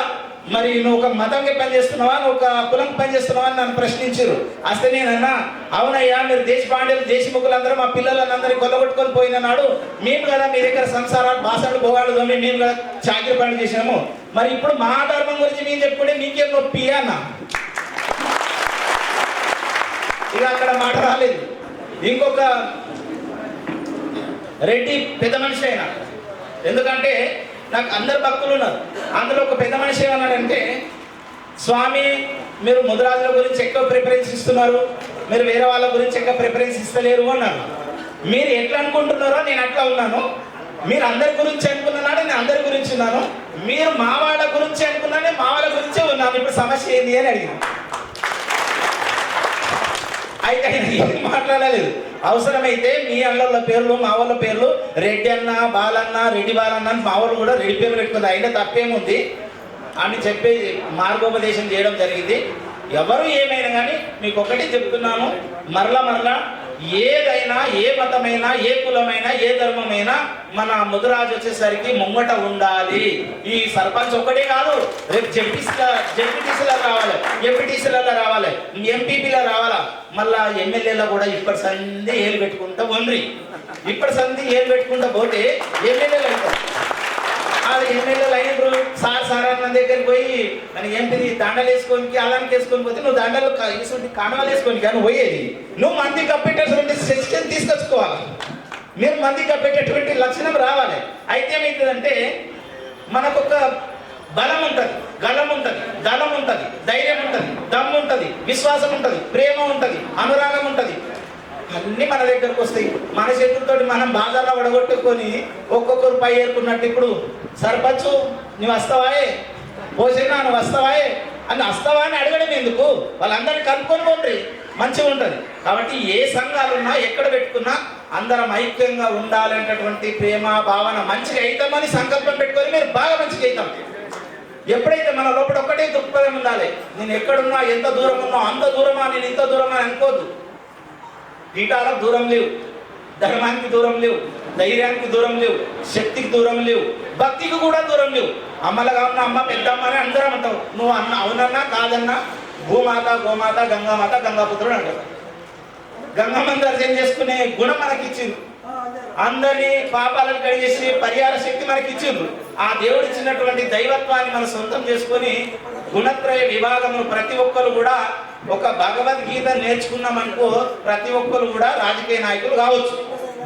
మరి నువ్వు ఒక మతంకి పనిచేస్తున్నావా, నువ్వు ఒక కులంకి పనిచేస్తున్నావా అని నన్ను ప్రశ్నించారు. అస్తే నేనన్నా అవునయ్యా మీరు దేశపాండ్యులు దేశముఖులందరూ మా పిల్లలందరినీ కొల్లగొట్టుకొని పోయిన నాడు మేము కదా మీ దగ్గర సంసారాలు బాసాలు పోగాడు తోమి మేము కదా చాకరీ పనులు చేసాము. మరి ఇప్పుడు మా ధర్మం గురించి మేము చెప్పుకుంటే మీకేం నొప్పి అన్న. ఇక అక్కడ మాట రాలేదు. ఇంకొక రెడ్డి పెద్ద మనిషి అయినా, ఎందుకంటే నాకు అందరు భక్తులు ఉన్నారు. అందులో ఒక పెద్ద మనిషి ఏమన్నాడంటే స్వామి మీరు ముద్రాజుల గురించి ఎక్కువ ప్రిఫరెన్స్ ఇస్తున్నారు, మీరు వేరే వాళ్ళ గురించి ఎక్కువ ప్రిఫరెన్స్ ఇస్తలేరు అన్నారు. మీరు ఎట్లా అనుకుంటున్నారో నేను అట్లా ఉన్నాను. మీరు అందరి గురించి అనుకున్నాడు, నేను అందరి గురించి ఉన్నాను. మీరు మా వాళ్ళ గురించి అనుకున్నాను, మా వాళ్ళ గురించే ఉన్నాను. ఇప్పుడు సమస్య ఏంది అని అడిగిన. అయితే ఏం మాట్లాడలేదు. అవసరమైతే మీ అల్లల పేర్లు మా వాళ్ళ పేర్లు రెడ్డి అన్న బాలన్న రెడ్డి బాలన్న మా వాళ్ళు కూడా రెడ్డి పేరు పెట్టుకుంది. అయినా తప్పేముంది అని చెప్పి మార్గోపదేశం చేయడం జరిగింది. ఎవరు ఏమైనా కానీ మీకు ఒకటి చెప్తున్నాను, మరలా ఏదైనా ఏ మతమైనా ఏ కులమైనా ఏ ధర్మమైనా మన ముదిరాజు వచ్చేసరికి ముంగట ఉండాలి. ఈ సర్పంచ్ ఒక్కటే కాదు, రేపు జెడ్పీటీసీలో రావాలి, ఎంపీటీసీలలో రావాలి, ఎంపీపీలో రావాలా, మళ్ళా ఎమ్మెల్యేలో కూడా ఇప్పటి సంధి ఏలు పెట్టుకుంటా ఉండ్రి. ఇప్పటి సంధి ఏలు పెట్టుకుంటా పోతే ఎమ్మెల్యేలు అవుతారు. ఎమ్మెల్యేలు అయినప్పుడు సార్ అన్న దగ్గరికి పోయి మనకి ఏంటిది దండలు వేసుకోనికి అలానికి వేసుకొని పోతే నువ్వు దండలు కాణవాలు వేసుకోనికి నువ్వు పోయేది. నువ్వు మంది కప్పేటటువంటి సెక్షన్ తీసుకొచ్చుకోవాలి. మీరు మంది కప్పేటటువంటి లక్షణం రావాలి. అయితే ఏమవుతుందంటే మనకు ఒక బలం ఉంటుంది, గలం ఉంటుంది, దళం ఉంటుంది, ధైర్యం ఉంటుంది, దమ్ము ఉంటుంది, విశ్వాసం ఉంటుంది, ప్రేమ ఉంటుంది, అనురాగం ఉంటుంది. అన్నీ మన దగ్గరకు వస్తాయి. మన చేతులతో మనం బాధల్లో వడగొట్టుకొని ఒక్కొక్కరు పై ఏరుకున్నట్టు ఇప్పుడు సర్పంచ్ నువ్వు వస్తావాయే, పోసినా నువ్వు వస్తావాయే అని వస్తావా అని అడగడం ఎందుకు? వాళ్ళందరినీ కనుక్కొని పోండి, మంచిగా ఉంటుంది. కాబట్టి ఏ సంఘాలున్నా ఎక్కడ పెట్టుకున్నా అందరం ఐక్యంగా ఉండాలనేటటువంటి ప్రేమ భావన మంచిగా అవుతామని సంకల్పం పెట్టుకొని మీరు బాగా మంచిగా అవుతాం. ఎప్పుడైతే మన లోపల ఒక్కటే దృక్పథం ఉండాలి, నేను ఎక్కడున్నా ఎంత దూరం ఉన్నా అంత దూరమా నేను ఇంత దూరమా అని అనుకోవద్దు. పీఠాలకు దూరం లేవు, ధర్మానికి దూరం లేవు, ధైర్యానికి దూరం లేవు, శక్తికి దూరం లేవు, భక్తికి కూడా దూరం లేవు. అమ్మలుగా ఉన్న అమ్మ పెద్దమ్మ అని అందరం అంటావు. నువ్వు అన్న అవునన్నా కాదన్నా భూమాత, గోమాత, గంగామాత, గంగాపుత్రుడు అంటారు. గంగమ్మని దర్శనం చేసుకునే గుణం మనకి ఇచ్చింది. అందరినీ పాపాలను కడిగేసి పరిహార శక్తి మనకి ఇచ్చిండ్రు. ఆ దేవుడు ఇచ్చినటువంటి దైవత్వాన్ని మనం సొంతం చేసుకొని గుణత్రయ విభాగమును ప్రతి ఒక్కరు కూడా ఒక భగవద్గీత నేర్చుకున్నామనుకో ప్రతి ఒక్కరు కూడా రాజకీయ నాయకులు కావచ్చు.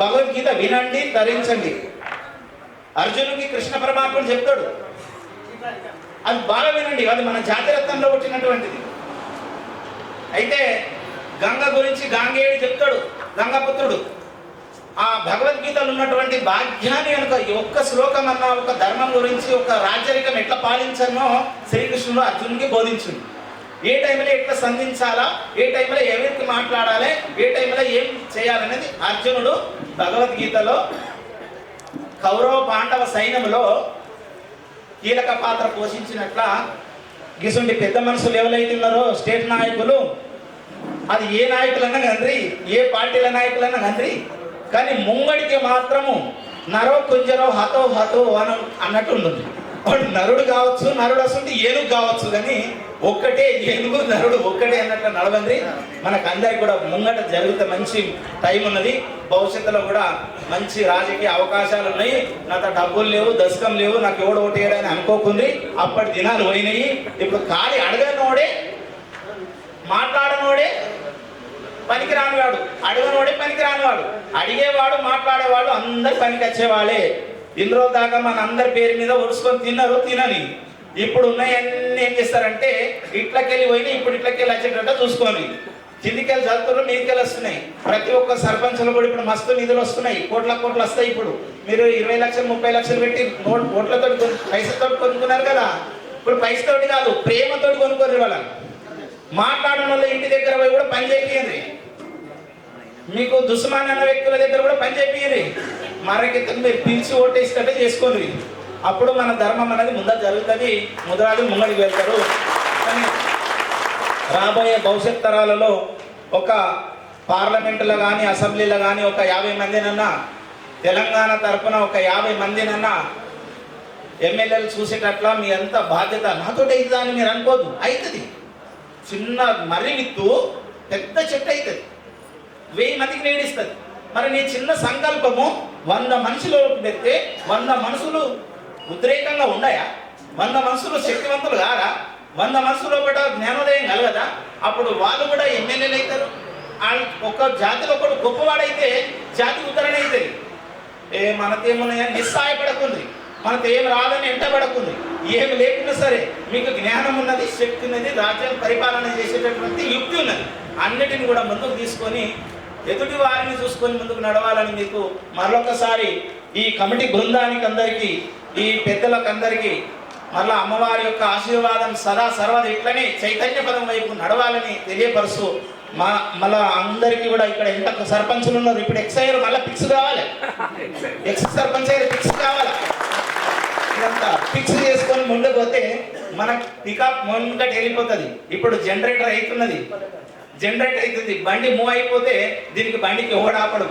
భగవద్గీత వినండి, ధరించండి. అర్జునుడికి కృష్ణ పరమాత్ముడు చెప్తాడు, అది బాగా వినండి, అది మన జాతిరత్నంలో పుట్టినటువంటిది. అయితే గంగ గురించి గాంగేయుడు చెప్తాడు, గంగాపుత్రుడు. ఆ భగవద్గీతలో ఉన్నటువంటి భాగ్యాన్ని కనుక ఒక్క శ్లోకం అన్న ఒక ధర్మం గురించి ఒక రాజ్యరికం ఎట్లా పాలించనో శ్రీకృష్ణుడు అర్జునుడికి బోధించుండు. ఏ టైంలో ఎట్లా సంధించాలా, ఏ టైంలో ఎవరికి మాట్లాడాలి, ఏ టైంలో ఏం చేయాలనేది అర్జునుడు భగవద్గీతలో కౌరవ పాండవ సైన్యంలో కీలక పాత్ర పోషించినట్ల గిసుండి పెద్ద మనుషులు ఎవరైతే ఉన్నారో స్టేట్ నాయకులు, అది ఏ నాయకులన్నా కండ్రి, ఏ పార్టీల నాయకులన్నా కండ్రి, కానీ ముంగడికి మాత్రము నరో కుంజరో హతో హతో అన్నట్టు ఉంటుంది. వాడు నరుడు కావచ్చు, నరుడు వస్తుంది ఏనుగు కావచ్చు, కానీ ఒక్కటే ఏనుగు నరుడు ఒక్కటే అన్నట్లు నడవండి. మనకు అందరికి కూడా ముంగట జరిగితే మంచి టైం ఉన్నది. భవిష్యత్తులో కూడా మంచి రాజకీయ అవకాశాలు ఉన్నాయి. నాతో డబ్బులు లేవు, దశకం లేవు, నాకు ఎవడు ఓటు వేయడని అనుకోకుంది. అప్పటి దినాలు పోయినాయి. ఇప్పుడు ఖాళీ అడగనోడే, మాట్లాడనోడే పనికి రానివాడు, అడగనోడే పనికి రానివాడు, అడిగేవాడు మాట్లాడేవాడు అందరు పనికి వచ్చేవాళ్ళే. ఇన్ని రోజుల దాకా మన అందరి పేరు మీద ఒడుచుకొని తిన్నారు, తినని. ఇప్పుడు ఉన్నాయన్నీ ఏం చేస్తారంటే ఇట్లకెళ్ళి పోయినా ఇప్పుడు ఇట్లకెళ్ళి వచ్చేటట్టు చూసుకోండి. కిందికెళ్ళి చదువుతున్నారు, మీదికెళ్ళి వస్తున్నాయి. ప్రతి ఒక్క సర్పంచ్లు కూడా ఇప్పుడు మస్తు నిధులు వస్తున్నాయి, కోట్ల కోట్లు వస్తాయి. ఇప్పుడు మీరు 20 లక్షలు 30 లక్షలు పెట్టి ఓట్లతో పైసలతో కొనుక్కున్నారు కదా, ఇప్పుడు పైసతోటి కాదు ప్రేమతోటి కొనుక్కోరు. వాళ్ళని మాట్లాడడం వల్ల ఇంటి దగ్గర పోయి కూడా పని చేయండి. మీకు దుస్మాన్ అన్న వ్యక్తుల దగ్గర కూడా పని చేయండి. మరకెత్తు మీరు పిలిచి ఓటేసినట్టే చేసుకోండి. అప్పుడు మన ధర్మం అనేది ముందర జరుగుతుంది, ముద్రాలు ముంగడికి వెళ్తారు. కానీ రాబోయే భవిష్యత్ తరాలలో ఒక పార్లమెంటులో కానీ అసెంబ్లీలో కానీ ఒక 50 మందినన్నా, తెలంగాణ తరఫున ఒక 50 మందినన్నా ఎమ్మెల్యేలు చూసేటట్ల మీ అంత బాధ్యత నాతోటి అవుతుందా అని మీరు అనుకోదు. అవుతుంది. చిన్న మర్రి విత్తు పెద్ద చెట్టు అవుతుంది, 1000 మందికి నీడిస్తుంది. మరి నీ చిన్న సంకల్పము 100 మనుషులు పెడితే 100 మనుషులు ఉద్రేకంగా ఉన్నాయా? 100 మనుషులు శక్తివంతులు కారా? 100 మనుషులు కూడా జ్ఞానోదయం కలగదా? అప్పుడు వాళ్ళు కూడా ఎమ్మెల్యేలు అవుతారు. ఒక జాతిలో ఒకడు గొప్పవాడైతే జాతి ఉద్ధరణ అవుతుంది. మనకేమున్నాయని నిస్సాయపడకుంది, మనకు ఏం రాదని ఎంటబడకుంది. ఏమి లేకున్నా సరే మీకు జ్ఞానం ఉన్నది, శక్తి ఉన్నది, రాజ్యం పరిపాలన చేసేటటువంటి యుక్తి ఉన్నది. అన్నిటిని కూడా ముందుకు తీసుకొని ఎదుటి వారిని చూసుకొని ముందుకు నడవాలని మీకు మరొకసారి ఈ కమిటీ బృందానికి అందరికీ, ఈ పెద్దలకు అందరికీ మళ్ళా అమ్మవారి యొక్క ఆశీర్వాదం సదా సర్వదా ఇట్లనే చైతన్య పదం వైపు నడవాలని తెలియపరుస్తూ మళ్ళా అందరికీ కూడా ఇక్కడ ఎంత సర్పంచులు ఉన్నారు. ఇప్పుడు ఎక్సైర్ మళ్ళీ ఫిక్స్ కావాలి, ఎక్స్ సర్పంచ్ అయితే ఫిక్స్ కావాలి. ఇదంతా ఫిక్స్ చేసుకొని ముందుకు పోతే మనకు పికప్ ముందట వెళ్ళిపోతుంది. ఇప్పుడు జనరేటర్ అవుతున్నది, జనరేటర్ అవుతుంది, బండి మూవ్ అయిపోతే దీనికి బండికి ఓడాపడు.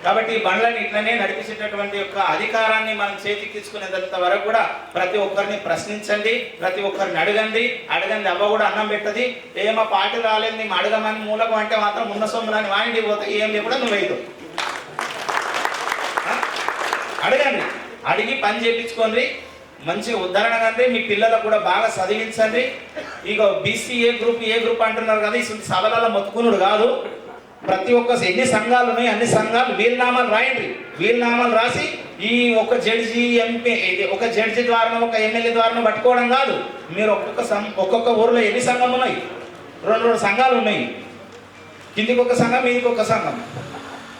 కాబట్టి ఈ బండ్లని ఇట్లనే నడిపించేటటువంటి యొక్క అధికారాన్ని మనం చేతికించుకునేంత వరకు కూడా ప్రతి ఒక్కరిని ప్రశ్నించండి, ప్రతి ఒక్కరిని అడగండి. అవ్వ కూడా అన్నం పెట్టది. ఏమో పార్టీ రాలేదు మేము అడగమని మూలకు అంటే మాత్రం ఉన్న సొమ్ములని వాణిడి పోతే ఏం లేకుండా నువ్వు అవుతావు. అడగండి, అడిగి పని చేయించుకోండి. మంచి ఉద్ధరణ కంటే మీ పిల్లలకు కూడా బాగా చదివించండి. ఇక బీసీ ఏ గ్రూప్ అంటున్నారు కదా, ఈ సభలలో మొత్తుకునుడు కాదు. ప్రతి ఒక్క ఎన్ని సంఘాలు ఉన్నాయి అన్ని సంఘాలు వీలునామాలు రాయండి. వీలునామాలు రాసి ఈ ఒక జడ్జి ఎంపీ ఒక జడ్జి ద్వారా ఒక ఎమ్మెల్యే ద్వారా పట్టుకోవడం కాదు. మీరు ఒక్కొక్క ఊరిలో ఎన్ని సంఘం ఉన్నాయి, 2 సంఘాలు ఉన్నాయి. కిందికి ఒక సంఘం, మీదికి ఒక సంఘం.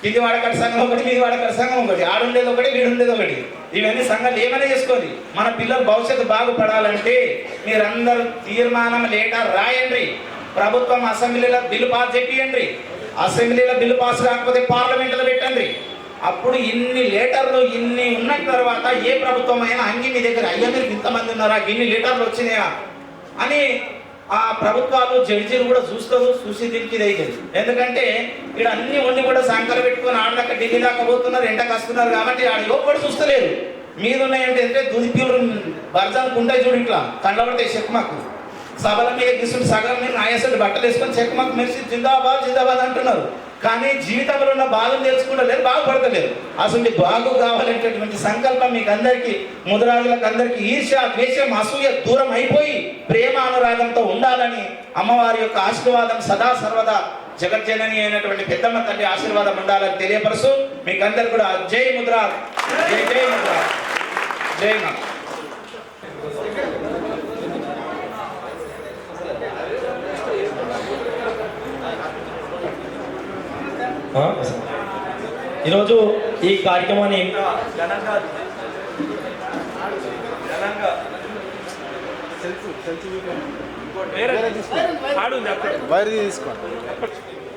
కింది వాడకట్ట సంఘం ఒకటి, మీది వాడకట్ట సంఘం ఒకటి, ఆడుండేది ఒకటి, వీడుండేది ఒకటి. ఇవన్నీ సంఘాలు ఏమైనా చేసుకోండి. మన పిల్లల భవిష్యత్తు బాగుపడాలంటే మీరందరూ తీర్మానం లెటర్ రాయండి. ప్రభుత్వం అసెంబ్లీలో బిల్లు పాస్ చేయండి. అసెంబ్లీలో బిల్లు పాస్ కాకపోతే పార్లమెంట్లో పెట్టండి. అప్పుడు ఇన్ని లీటర్లు ఇన్ని ఉన్న తర్వాత ఏ ప్రభుత్వం అయినా అంగి మీ దగ్గర అయ్యా మీరు ఇంతమంది ఉన్నారా, ఇన్ని లీటర్లు వచ్చినాయా అని ఆ ప్రభుత్వాలు జడ్జీలు కూడా చూస్తారు. చూసి దీనికి ఇది అవుతుంది. ఎందుకంటే ఇక్కడ అన్ని ఉండి కూడా సంకలు పెట్టుకుని ఆడదాకా ఢిల్లీ దాకా పోతున్నారు, ఎండకు వస్తున్నారు కాబట్టి ఆడ ఎవరు చూస్తలేరు. మీద ఉన్నాయంటే దుదిపీలు బర్జానికి ఉంటాయి చూడు, ఇట్లా కండబడతాయి చెక్మాకు సభల మీద గిసుడు సగం మీద నాయసుడు బట్టలు వేసుకొని చెక్మాకు మెరిసి జిందాబాద్ జిందాబాద్ అంటున్నారు. కానీ జీవితంలో ఉన్న బాధను తెలుసుకుంటలేరు, బాగుపడతలేరు. అసలు బాగు కావాలనేటటువంటి సంకల్పం మీకు అందరికీ, ముద్రాజులకు అందరికీ ఈర్ష్య ద్వేషం అసూయ దూరం అయిపోయి ప్రేమ అనురాగంతో ఉండాలని అమ్మవారి యొక్క ఆశీర్వాదం సదా సర్వదా జగజ్జనని అయినటువంటి పెద్దమ్మ తల్లి ఆశీర్వాదం ఉండాలని తెలియపరుస్తూ మీకు అందరు కూడా జై ముద్ర, జై జై ముద్ర, జై మా. ఈరోజు ఈ కార్యక్రమాన్ని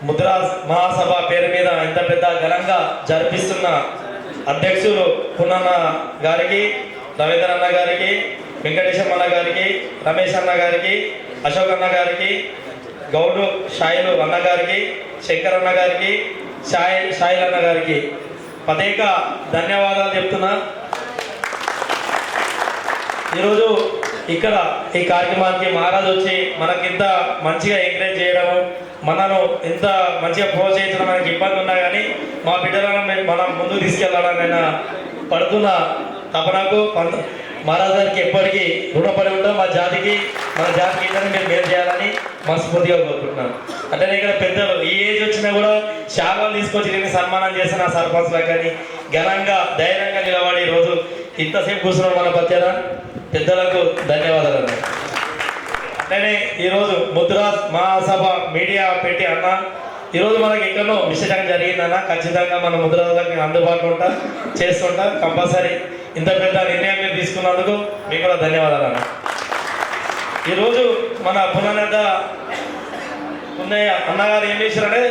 ముద్రా మహాసభ పేరు మీద ఇంత పెద్ద ఘనంగా జరిపిస్తున్న అధ్యక్షులు పున్నన్న గారికి, రవీంద్ర అన్న గారికి, వెంకటేశం అన్న గారికి, రమేష్ అన్న గారికి, అశోక్ అన్న గారికి, గౌడు షాయిలు అన్న గారికి, శంకర్ అన్న గారికి, షాయిల్ అన్న గారికి ప్రత్యేక ధన్యవాదాలు చెప్తున్నా. ఈరోజు ఇక్కడ ఈ కార్యక్రమానికి మహారాజు వచ్చి మనకింత మంచిగా ఎంకరేజ్ చేయడము, మనను ఇంత మంచిగా ప్రోత్సహించడం మనకి ఇబ్బంది ఉన్నా కానీ మా బిడ్డలను మనం ముందుకు తీసుకెళ్ళాలని పడుతున్న తపనకు మహారాజు గారికి ఎప్పటికీ రుణపడి ఉంటాం. మన జాతికి ఇద్దరిని మీరు మేలు చేయాలని మనస్ఫూర్తిగా కోరుకుంటున్నాను. అంటే ఇక్కడ పెద్దలు ఈ ఏజ్ వచ్చినా కూడా శాలను తీసుకొచ్చి నేను సన్మానం చేసిన సర్పంచ్లకు కానీ ఘనంగా ధైర్యంగా నిలబడి ఈరోజు ఇంతసేపు కూర్చున్నాం మన పత్యాన పెద్దలకు ధన్యవాదాలు. అట్లనే ఈరోజు ముద్రాజ్ మహాసభ మీడియా పెట్టి అన్న ఈరోజు మనకి ఎక్కడో విశేషంగా జరిగిందన్న, ఖచ్చితంగా మన ముద్రాజులకు అందుబాటులో చేస్తుంటా. కంపల్సరీ ఇంత పెద్ద నిర్ణయం మీరు తీసుకున్నందుకు మీకు కూడా ధన్యవాదాలు అన్న. ఈరోజు మన పునర్నేత ఉన్నయ్య అన్నగారు ఏం చేశారంటే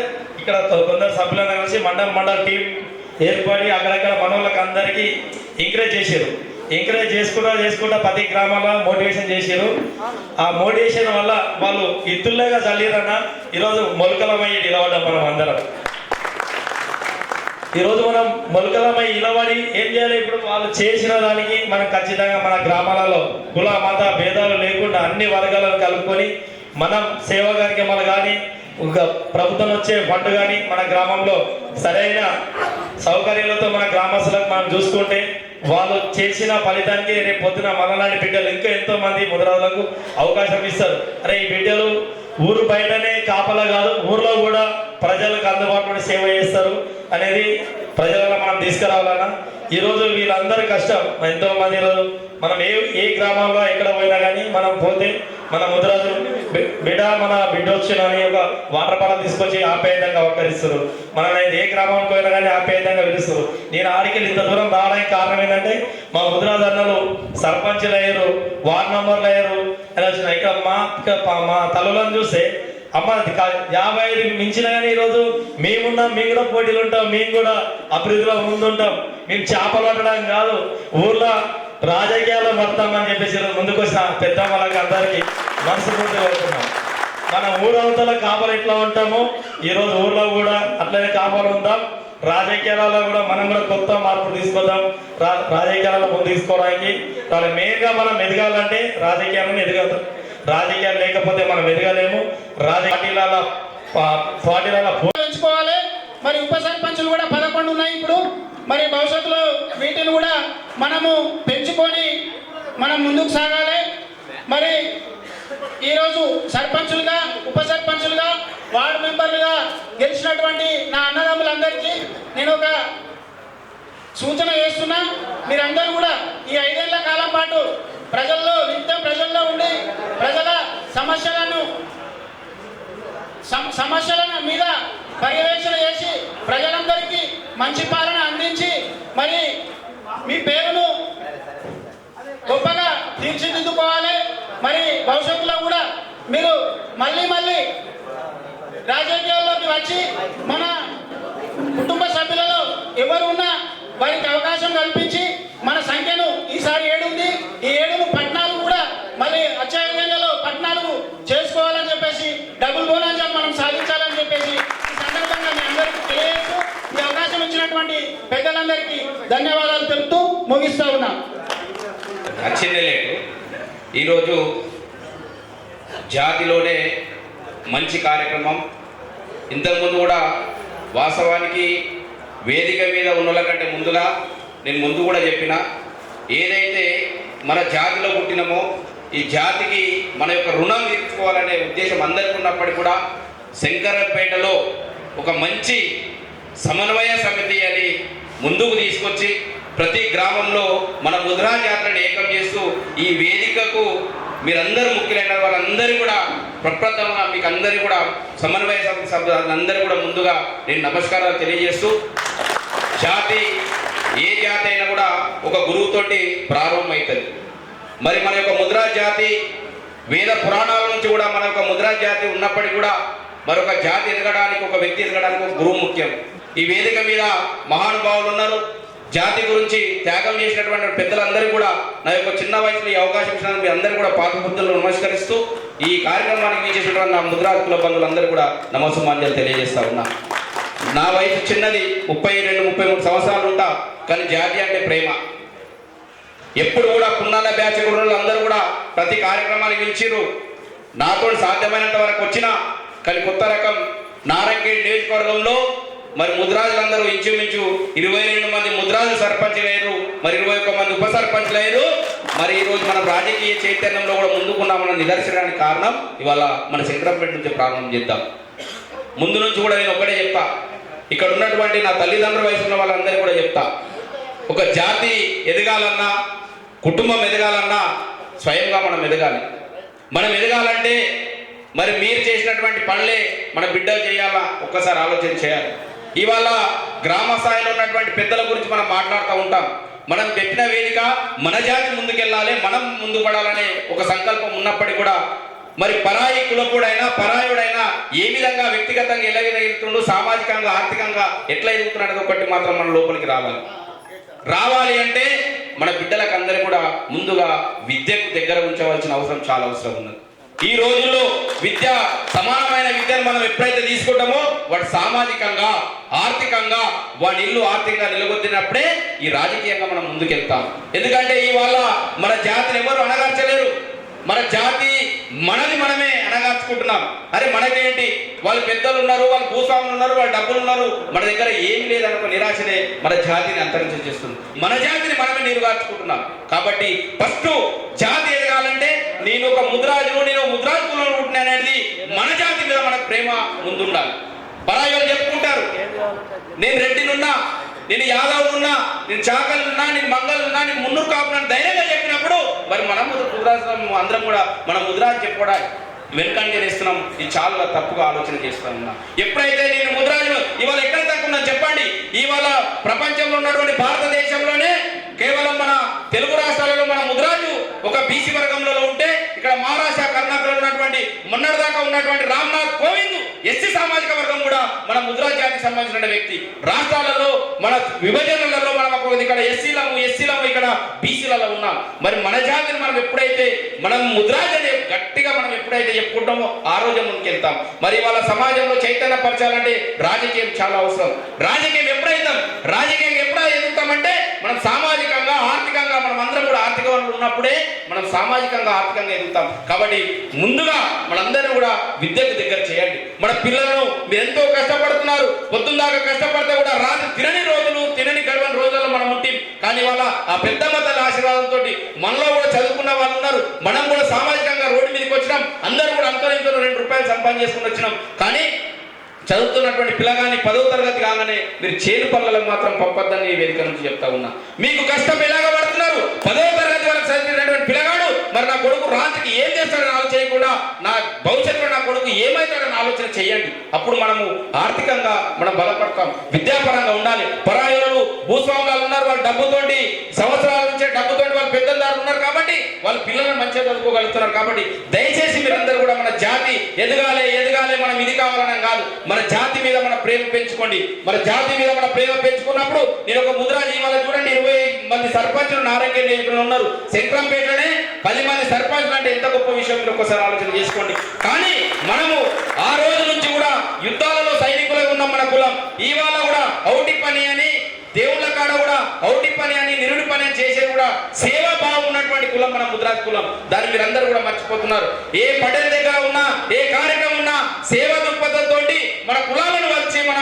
ఇక్కడ కొందరు సభ్యులను కలిసి మండల టీం ఏర్పడి అక్కడక్కడ మనోళ్ళకి అందరికీ ఎంకరేజ్ చేశారు. ఎంకరేజ్ చేసుకుంటా ప్రతి గ్రామాల్లో మోటివేషన్ చేశారు. ఆ మోటివేషన్ వల్ల వాళ్ళు ఇత్తుల్లాగా చల్లిరన్న ఈరోజు మొలకలమయ్యి నిలబడ్డాం మనం అందరం. ఈరోజు మనం మొలకలమై నిలబడి ఏం చేయాలి, ఇప్పుడు వాళ్ళు చేసిన దానికి మనం ఖచ్చితంగా మన గ్రామాలలో కుల మత భేదాలు లేకుండా అన్ని వర్గాలను కలుపుకొని మనం సేవా కార్యక్రమాలు కానీ ఒక ప్రభుత్వం వచ్చే ఫండ్ కానీ మన గ్రామంలో సరైన సౌకర్యాలతో మన గ్రామస్తులకు మనం చూసుకుంటే వాళ్ళు చేసిన ఫలితానికి రేపు పొద్దున మనలాంటి బిడ్డలు ఇంకా ఎంతో మంది ముద్రాలకు అవకాశం ఇస్తారు. అరే ఈ బిడ్డలు ఊరు బయటనే కాపలా కాదు, ఊర్లో కూడా ప్రజలకు అందుబాటులో సేవ చేస్తారు అనేది ప్రజలలో మనం తీసుకురావాలన్నా. ఈరోజు వీళ్ళందరి కష్టం ఎంతో మంది. ఈరోజు మనం ఏ గ్రామంలో ఎక్కడ పోయినా కానీ మనం పోతే మన ముద్రాజు మన బిడ్డ వచ్చినని ఒక వాటర్ బాటిల్ తీసుకొచ్చి ఆప్యాయంగా ఉపకరిస్తారు. మనం ఏ గ్రామానికి పోయినా కానీ ఆప్యాయంగా పిలుస్తారు. నేను ఆడికి ఇంత దూరం రావడానికి కారణం ఏంటంటే మా ముద్రాజు అన్నలు సర్పంచ్లు అయ్యారు, వార్డు మెంబర్లు అయ్యారు అని వచ్చిన. ఇక్కడ మా తల్లులను చూస్తే అమ్మ 55 మించిన కానీ ఈరోజు మేమున్నాం, మేము కూడా పోటీలు ఉంటాం, మేము కూడా అభివృద్ధిలో ముందుంటాం. మేము చేపలు పట్టడం కాదు, ఊర్లో రాజకీయాల్లో పడతామని చెప్పేసి ముందుకు వచ్చిన పెద్దమ్మలకు అందరికీ మనస్ఫూర్తిగా కోరుతున్నాం. మన ఊరవతల కాపలు ఎట్లా ఉంటామో ఈరోజు ఊర్లో కూడా అట్లనే కాపలు ఉందాం. రాజకీయాలలో కూడా మనం కూడా కొత్త మార్పులు తీసుకొద్దాం. రాజకీయాలలో ముందు తీసుకోవడానికి వాళ్ళు మెయిన్గా మనం ఎదగాలంటే రాజకీయాలను ఎదగదు. రాజకీయాలు లేకపోతే మనం ఎదగలేము. పార్టీలలో పెంచుకోవాలి. మరి ఉప సర్పంచులు కూడా 11 ఉన్నాయి ఇప్పుడు. మరి భవిష్యత్తులో వీటిని కూడా మనము పెంచుకొని మనం ముందుకు సాగాలి. మరి ఈరోజు సర్పంచులుగా, ఉప సర్పంచులుగా, వార్డు మెంబర్లుగా గెలిచినటువంటి నా అన్నదమ్ములందరికీ నేను ఒక సూచన చేస్తున్నా. మీరందరూ కూడా ఈ 5 ఏళ్ల కాలం పాటు నిత్యం ప్రజల్లో ఉండి ప్రజల సమస్యల మీద పర్యవేక్షణ చేసి ప్రజలందరికీ మంచి పాలన అందించి మరి మీ పేరును గొప్పగా తీర్చిదిద్దుకోవాలి. మరి భవిష్యత్తులో కూడా మీరు మళ్ళీ రాజకీయాల్లోకి వచ్చి మన కుటుంబ సభ్యులలో ఎవరు ఉన్నా వారికి అవకాశం కల్పించి మన సంఖ్యను ఈసారి 7 ఉంది, ఈ 7ను 14 కూడా మళ్ళీ వచ్చే 5 ఏళ్లలో 14 చేసుకోవాలని చెప్పేసి డబుల్ బోనస్ మనం సాధించాలని చెప్పేసి ఈ సందర్భంగా మీ అందరికీ తెలియజేస్తూ ఈ అవకాశం ఇచ్చినటువంటి పెద్దలందరికీ ధన్యవాదాలు తెలుపుతూ ముగిస్తా ఉన్నా. వచ్చిందే లేదు. ఈరోజు జాతిలోనే మంచి కార్యక్రమం. ఇంతకుముందు కూడా వాస్తవానికి వేదిక మీద ఉన్న కంటే ముందుగా నేను ముందు కూడా చెప్పిన, ఏదైతే మన జాతిలో పుట్టినమో ఈ జాతికి మన యొక్క రుణం తీర్చుకోవాలనే ఉద్దేశం అందరికీ ఉన్నప్పటికీ కూడా శంకరంపేటలో ఒక మంచి సమన్వయ సమితి అని ముందుకు తీసుకొచ్చి ప్రతి గ్రామంలో మన ముద్రా జాతరను ఏకం చేస్తూ ఈ వేదికకు మీరందరూ ముఖ్యులైన వాళ్ళందరూ కూడా ప్రప్రథమంగా మీకు అందరూ కూడా సమన్వయ సమితి సభ్యులందరూ కూడా ముందుగా నేను నమస్కారాలు తెలియజేస్తూ, జాతి ఏ జాతి అయినా కూడా ఒక గురువుతోటి ప్రారంభమవుతుంది. మరి మన యొక్క ముద్రా జాతి వేద పురాణాల నుంచి కూడా మన యొక్క ముద్రా జాతి ఉన్నప్పటికీ కూడా మరొక జాతి ఎదగడానికి, ఒక వ్యక్తి ఎదగడానికి ఒక గురువు ముఖ్యం. ఈ వేదిక మీద మహానుభావులు ఉన్నారు. జాతి గురించి త్యాగం చేసినటువంటి పెద్దలందరూ కూడా నా యొక్క చిన్న వయసులో ఈ అవకాశం ఇచ్చినందుకు మీ అందరూ కూడా పాదపూజలు నమస్కరిస్తూ ఈ కార్యక్రమానికి చేసేటువంటి నా ముద్రా కుల బంధువులందరూ కూడా నమస్సుమాంజలు తెలియజేస్తా ఉన్నా. నా వయసు చిన్నది, 32-33 సంవత్సరాలు ఉంటా, కానీ జాతి అంటే ప్రేమ. ఎప్పుడు కూడా పున్నాల బ్యాచ్ అందరూ కూడా ప్రతి కార్యక్రమానికి పిలిచిర్రు. నాతో సాధ్యమైనంత వరకు వచ్చినా, కానీ కొత్త రకం నారంగేడ్ నియోజకవర్గంలో మరి ముద్రాజులందరూ ఇంచుమించు 22 మంది ముద్రాజు సర్పంచ్లు అయ్యారు, మరి 21 మంది ఉప సర్పంచ్లు అయ్యారు. మరి ఈరోజు మన రాజకీయ చైతన్యంలో కూడా ముందుకున్నామన్న నిదర్శనానికి కారణం ఇవాళ మన శంకరంపేట నుంచి ప్రారంభం చేద్దాం. ముందు నుంచి కూడా నేను ఒకటే చెప్తా, ఇక్కడ ఉన్నటువంటి నా తల్లిదండ్రుల వయసు ఉన్న వాళ్ళందరూ కూడా చెప్తా, ఒక జాతి ఎదగాలన్నా, కుటుంబం ఎదగాలన్నా స్వయంగా మనం ఎదగాలి. మనం ఎదగాలంటే మరి మీరు చేసినటువంటి పనులే మన బిడ్డలు చేయాలా, ఒక్కసారి ఆలోచన చేయాలి. ఇవాళ గ్రామ స్థాయిలో ఉన్నటువంటి పెద్దల గురించి మనం మాట్లాడుతూ ఉంటాం. మనం పెట్టిన వేదిక మన జాతి ముందుకెళ్ళాలి, మనం ముందు పడాలనే ఒక సంకల్పం ఉన్నప్పటికీ కూడా మరి పరాయి కులపుడైనా పరాయుడైనా ఏ విధంగా వ్యక్తిగతంగా ఎలా ఎదుగుతుండో, సామాజికంగా ఆర్థికంగా ఎట్లా ఎదుగుతున్నాడో ఒకటి మాత్రం మన లోపలికి రావాలి అంటే మన బిడ్డలకు అందరూ కూడా ముందుగా విద్యకు దగ్గర ఉంచవలసిన అవసరం చాలా అవసరం ఉన్నది. ఈ రోజుల్లో విద్య, సమానమైన విద్యను మనం ఎప్పుడైతే తీసుకుంటామో వాడు సామాజికంగా ఆర్థికంగా వాడి ఇల్లు ఆర్థికంగా నిలబొద్దినప్పుడే ఈ రాజకీయంగా మనం ముందుకెళ్తాం. ఎందుకంటే ఇవాళ మన జాతిని ఎవరు అణగార్చలేరు. మన జాతి మనది మనమే అణగార్చుకుంటున్నాం. అరే మనకేంటి, వాళ్ళు పెద్దలు ఉన్నారు, వాళ్ళు భూస్వాములు ఉన్నారు, వాళ్ళు డబ్బులు ఉన్నారు, మన దగ్గర ఏమి లేదనుకో నిరాశనే మన జాతిని అంతరించేస్తుంది. మన జాతిని మనమే నీరుగార్చుకుంటున్నాం. కాబట్టి ఫస్ట్ జాతి ఎదగాలంటే నేను ఒక ముద్రాజును, నేను ముద్రాజు కులంలో పుట్టినాననేది మన జాతి మీద మనకు ప్రేమ ముందుండాలి. పరాయోళ్ళు చెప్పుకుంటారు, నేను రెడ్డినున్నా, నేను యాదవులున్నా, నేను చాకలున్నా, నేను మంగళున్నా, నేను మున్నూరు కాపున్నా ధైర్యంగా చెప్పినప్పుడు మరి మనం ముద్రాజు అందరం కూడా మన ముద్రాజు చెప్పుకోవడానికి వెనుకంజనేస్తున్నాం. ఇది చాలా తప్పుగా ఆలోచన చేస్తున్నాం. ఎప్పుడైతే నేను ముద్రాజును ఇవాళ ఎక్కడ తక్కువ చెప్పండి, ఇవాళ ప్రపంచంలో ఉన్నటువంటి భారతదేశంలోనే కేవలం మన తెలుగు రాష్ట్రాలలో మన ముద్రాజు ఒక బీసీ వర్గంలో ఉంటే, ఇక్కడ మహారాష్ట్ర, కర్ణాటకలో ఉన్నటువంటి మొన్నటిదాకా ఉన్నటువంటి రామ్నాథ్ కోవింద్ ఎస్సీ సామాజిక వర్గం కూడా మన ముద్రాజు జాతికి సంబంధించిన వ్యక్తి. రాష్ట్రాలలో మన విభజనలలో మనం ఇక్కడ ఎస్సీలము ఇక్కడ బీసీలలో ఉన్నాం. మరి మన జాతిని మనం ఎప్పుడైతే మనం ముద్రాజు అనే గట్టిగా మనం ఎప్పుడైతే చెప్పుకుంటామో ఆ రోజు ముందుకెళ్తాం. మరి వాళ్ళ సమాజంలో చైతన్యపరచాలంటే రాజకీయం చాలా అవసరం. రాజకీయం ఎప్పుడైతాం, రాజకీయం ఎప్పుడైతే ఎదుగుతామంటే మనం సామాజికంగా ఆర్థికంగా మనం అందరం కూడా ఆర్థిక వనరులు ఉన్నప్పుడే మనం సామాజికంగా ఆర్థికంగా ఎదుగుతాం. కాబట్టి ముందుగా మనందరం కూడా విద్యకు దగ్గర చేయండి. మన పిల్లలను మీరు ఎంతో కష్టపడుతున్నారు, పొద్దున్న దాకా కష్టపడితే కూడా రాత్రి తినని రోజులు, తినని గడవని రోజుల్లో మనం ఉంటాం. కానీ వాళ్ళ ఆ పెద్దమ్మ తల్లి ఆశీర్వాదంతో మనలో కూడా చదువుకున్న వాళ్ళు ఉన్నారు. మనం కూడా సామాజికంగా రోడ్డు మీదకి వచ్చినాం. అందరూ కూడా అంతరింతో 2 రూపాయలు సంపాదన చేసుకుని వచ్చినాం. కానీ చదువుతున్నటువంటి పిల్లగాని 10వ తరగతి కాగానే మీరు చేను పనులకు మాత్రం పంపొద్దని ఈ వేదిక నుంచి చెప్తా ఉన్నా. మీకు కష్టం ఎలాగ పడుతున్నారు? 10వ తరగతి వరకు చదివినటువంటి పిల్లగాడు మరి నా కొడుకు రాత్రికి ఏం చేస్తాడని ఆలోచించకుండా నా భవిష్యత్తులో నా కొడుకు ఏమవుతాడని ఆలోచన చేయండి. అప్పుడు మనము ఆర్థికంగా మనం బలపడతాం. విద్యాపరంగా ఉండాలి. పరాయులు భూస్వాములు ఉన్నారు, వాళ్ళు డబ్బుతోటి సంవత్సరాల నుంచే డబ్బుతోటి వాళ్ళు పెద్దదారులు ఉన్నారు కాబట్టి వాళ్ళ పిల్లలను మంచిగా చదువుకోగలుగుతున్నారు. కాబట్టి దయచేసి మీరందరూ కూడా మన జాతి ఎదగాలి, మనం ఇది కావాలని కాదు, మన జాతి మీద మన ప్రేమ పెంచుకోండి. మన జాతి మీద మన ప్రేమ పెంచుకున్నప్పుడు నేను ఒక ముద్రాజ్ ఇవాళ చూడండి 20 మంది సర్పంచులు నారాయణ నియోజకవర్గంలో ఉన్నారు. శంకరంపేటలోనే 10 మంది సర్పంచులు అంటే ఎంత గొప్ప విషయం మీరు ఒక్కసారి ఆలోచన చేసుకోండి. కానీ మనము ఆ రోజు నుంచి కూడా యుద్ధాలలో సైనికులుగా ఉన్నాం. మన కులం ఇవాళ కూడా ఔటి పని అని, దేవుళ్ళ కాడ కూడా ఔటి పని అని, నిరుడి పని అని చేసేది కూడా సేవా భావం ఉన్నటువంటి కులం మన ముద్రాజ్ కులం. దాన్ని మీరందరూ కూడా మర్చిపోతున్నారు. ఏ పటేల్ దగ్గర ఉన్నా, ఏ కార్యక్రమం ఉన్నా సేవా దృక్పథంతో మన కులాలను వచ్చి మన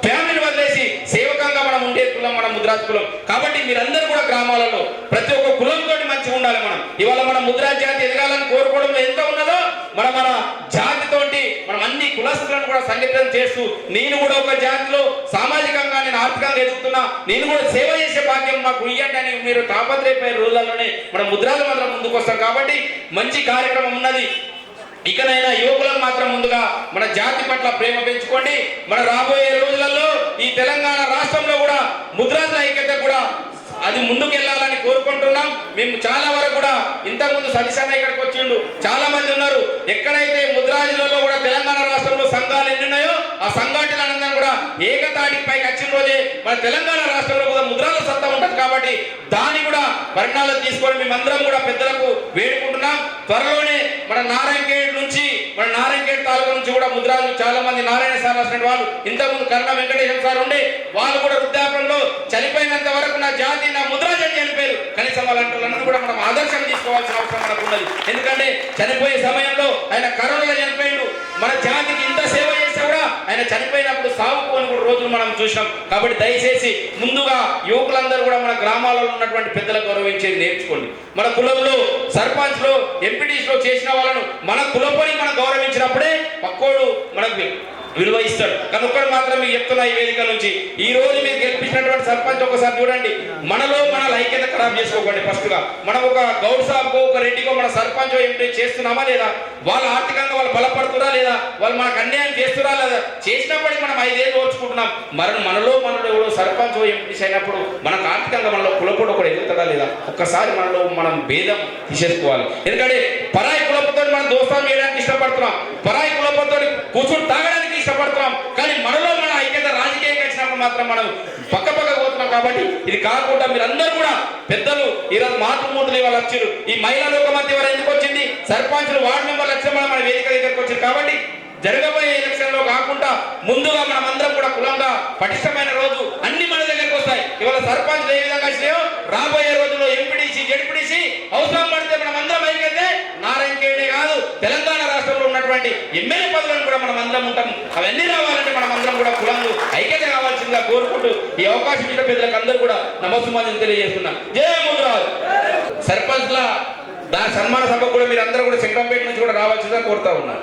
ఫ్యామిలీని వదిలేసి సేవకంగా మనం ఉండే కులం మన ముద్రాజ్ కులం. కాబట్టి మీరందరూ కూడా గ్రామాలలో ప్రతి ఒక్క కులంతో మంచిగా ఉండాలి. మనం ఇవాళ మన ముద్రాజ్ జాతి ఎదగాలని కోరుకోవడంలో ఎంత ఉన్నదో మన జాతితోటి మనం అన్ని కులస్తులను కూడా సంఘటన చేస్తూ నేను కూడా ఒక జాతిలో సామాజికంగా నేను ఆర్థికంగా ఎదుగుతున్నా, నేను కూడా సేవ చేసే భాగ్యం మాకు ఇయ్యండి అని మీరు తాపత్రయపోయే రోజుల్లోనే మన ముద్రాలు మాత్రం ముందుకు వస్తాం. కాబట్టి మంచి కార్యక్రమం ఉన్నది. ఇకనైనా యువకులకు మాత్రం ముందుగా మన జాతి పట్ల ప్రేమ పెంచుకోండి. మన రాబోయే రోజులలో ఈ తెలంగాణ రాష్ట్రంలో కూడా ముద్రాజుల ఐక్యత కూడా అది ముందుకెళ్లాలని కోరుకుంటున్నాం. మేము చాలా వరకు కూడా ఇంతకుముందు సతీశన్న ఇక్కడికి వచ్చిండు, చాలా మంది ఉన్నారు. ఎక్కడైతే ముద్రాజులలో కూడా తెలంగాణ రాష్ట్రంలో సంఘాలు ఎన్ని ఉన్నాయో ఆ సంఘాటనందరం కూడా ఏకతాటికి పైకి వచ్చిన రోజే మన తెలంగాణ రాష్ట్రంలో కూడా ముద్రాల సత్తా ఉంటుంది. కాబట్టి దాన్ని కూడా పరిణామాలు తీసుకొని మేమందరం కూడా పెద్దలకు వేడుకుంటున్నాం. త్వరలోనే మన నారాయణఖేడ్ నుంచి, మన నారాయణఖేడ్ తాలూకా నుంచి కూడా ముద్రాలు చాలా మంది నారాయణ సార్ రాసిన వాళ్ళు ఇంతకుముందు కర్ణ వెంకటేశ్వర సార్ ఉండే వాళ్ళు కూడా వృద్ధాపంలో చనిపోయినంత వరకు నా జాతి నా ముద్రాజ్ అని చనిపోయారు. కనీసం వాళ్ళంటూ కూడా మనం ఆదర్శం తీసుకోవాల్సిన అవసరం మనకు ఉన్నది. ఎందుకంటే చనిపోయే సమయంలో ఆయన కరోనాలో చనిపోయిండు. మన జాతికి ఇంత సేవ చేస్తే కూడా ఆయన చనిపోయినప్పుడు సాగుకోని కూడా రోజులు మనం చూసినాం. కాబట్టి దయచేసి ముందుగా యువకులందరూ కూడా మన గ్రామాలలో ఉన్నటువంటి పెద్దలకు గౌరవించేది నేర్చుకోండి. మన కులంలో సర్పంచ్లో ఎంపీటీస్లో చేసిన వాళ్ళను మన కులపని మనం గౌరవించినప్పుడే పక్కోడు మనకు విలువ ఇస్తాడు. కానీ ఒక్కడు మాత్రం మీకు చెప్తున్నా ఈ వేదిక నుంచి, ఈ రోజు మీరు గెలిపించినటువంటి సర్పంచ్ ఒకసారి చూడండి, మనలో మన ఐక్యత ఖరాబ్ చేసుకోకండి. ఫస్ట్ గా మనం ఒక గౌడ్ సాబ్కో ఒక రెడ్డికో మన సర్పంచ్ ఎంపీ చేస్తున్నామా లేదా, వాళ్ళు ఆర్థికంగా వాళ్ళు బలపడుతురా లేదా, వాళ్ళు మనకు అన్యాయం చేస్తురా లేదా, చేసినప్పటికీ మనం 5 ఏళ్ళు ఓర్చుకుంటున్నాం. మనలో ఎవడో సర్పంచ్ ఎంపీ అయినప్పుడు మనకు ఆర్థికంగా మనలో కులపోడు ఒకటి ఎదుగుతాడా లేదా, ఒక్కసారి మనలో మనం భేదం తీసేసుకోవాలి. ఎందుకంటే పరాయి కులపుతో మనం దోస్తాలు చేయడానికి ఇష్టపడుతున్నాం, పరాయి కులపుతో కూర్చుని తాగడానికి ఇష్టపడుతున్నాం. కానీ మనలో మన ఐక్యత రాజకీయంగా వచ్చినప్పుడు మాత్రం మనం పక్క పోతున్నాం. కాబట్టి ఇది కాకుండా మీరందరూ కూడా పెద్దలు ఈరోజు మాతృమూర్తులు ఇవాళ వచ్చారు. ఈ మహిళా లోక మధ్య వారు ఎందుకు వచ్చింది, సర్పంచులు వార్డు మెంబర్లు వచ్చిన మన వేదిక దగ్గరకు వచ్చారు. కాబట్టి జరగబోయే ఎలక్షన్ లో కాకుండా ముందుగా మనమందరం కూడా కులంగా పటిష్టమైన రోజు అన్ని మన దగ్గరకు వస్తాయి. ఇవాళ సర్పంచ్లు ఏ విధంగా వచ్చినాయో రాబోయే రోజుల్లో ఎంపీటీసీ జెడ్పీటీసీ అవసరం పడితే మనమందరం అయితే నారాయణఖేడే కాదు తెలంగాణ రాష్ట్రంలో ఉన్నటువంటి ఎమ్మెల్యే పదవులను కూడా మనం అందరం ఉంటాం. అవన్నీ రావాలంటే మనం అందరం కూడా కులంలో ఐక్యత కావాల్సిందిగా కోరుకుంటూ ఈ అవకాశం ఇచ్చిన పెద్దలకు అందరూ కూడా నమస్సుమాన్ని తెలియజేస్తున్నాం. జై ముద్రాజ్. సర్పంచ్ల సన్మాన సభ కూడా మీరు అందరూ కూడా శంకరంపేట నుంచి కూడా రావాల్సిందిగా కోరుతా ఉన్నారు.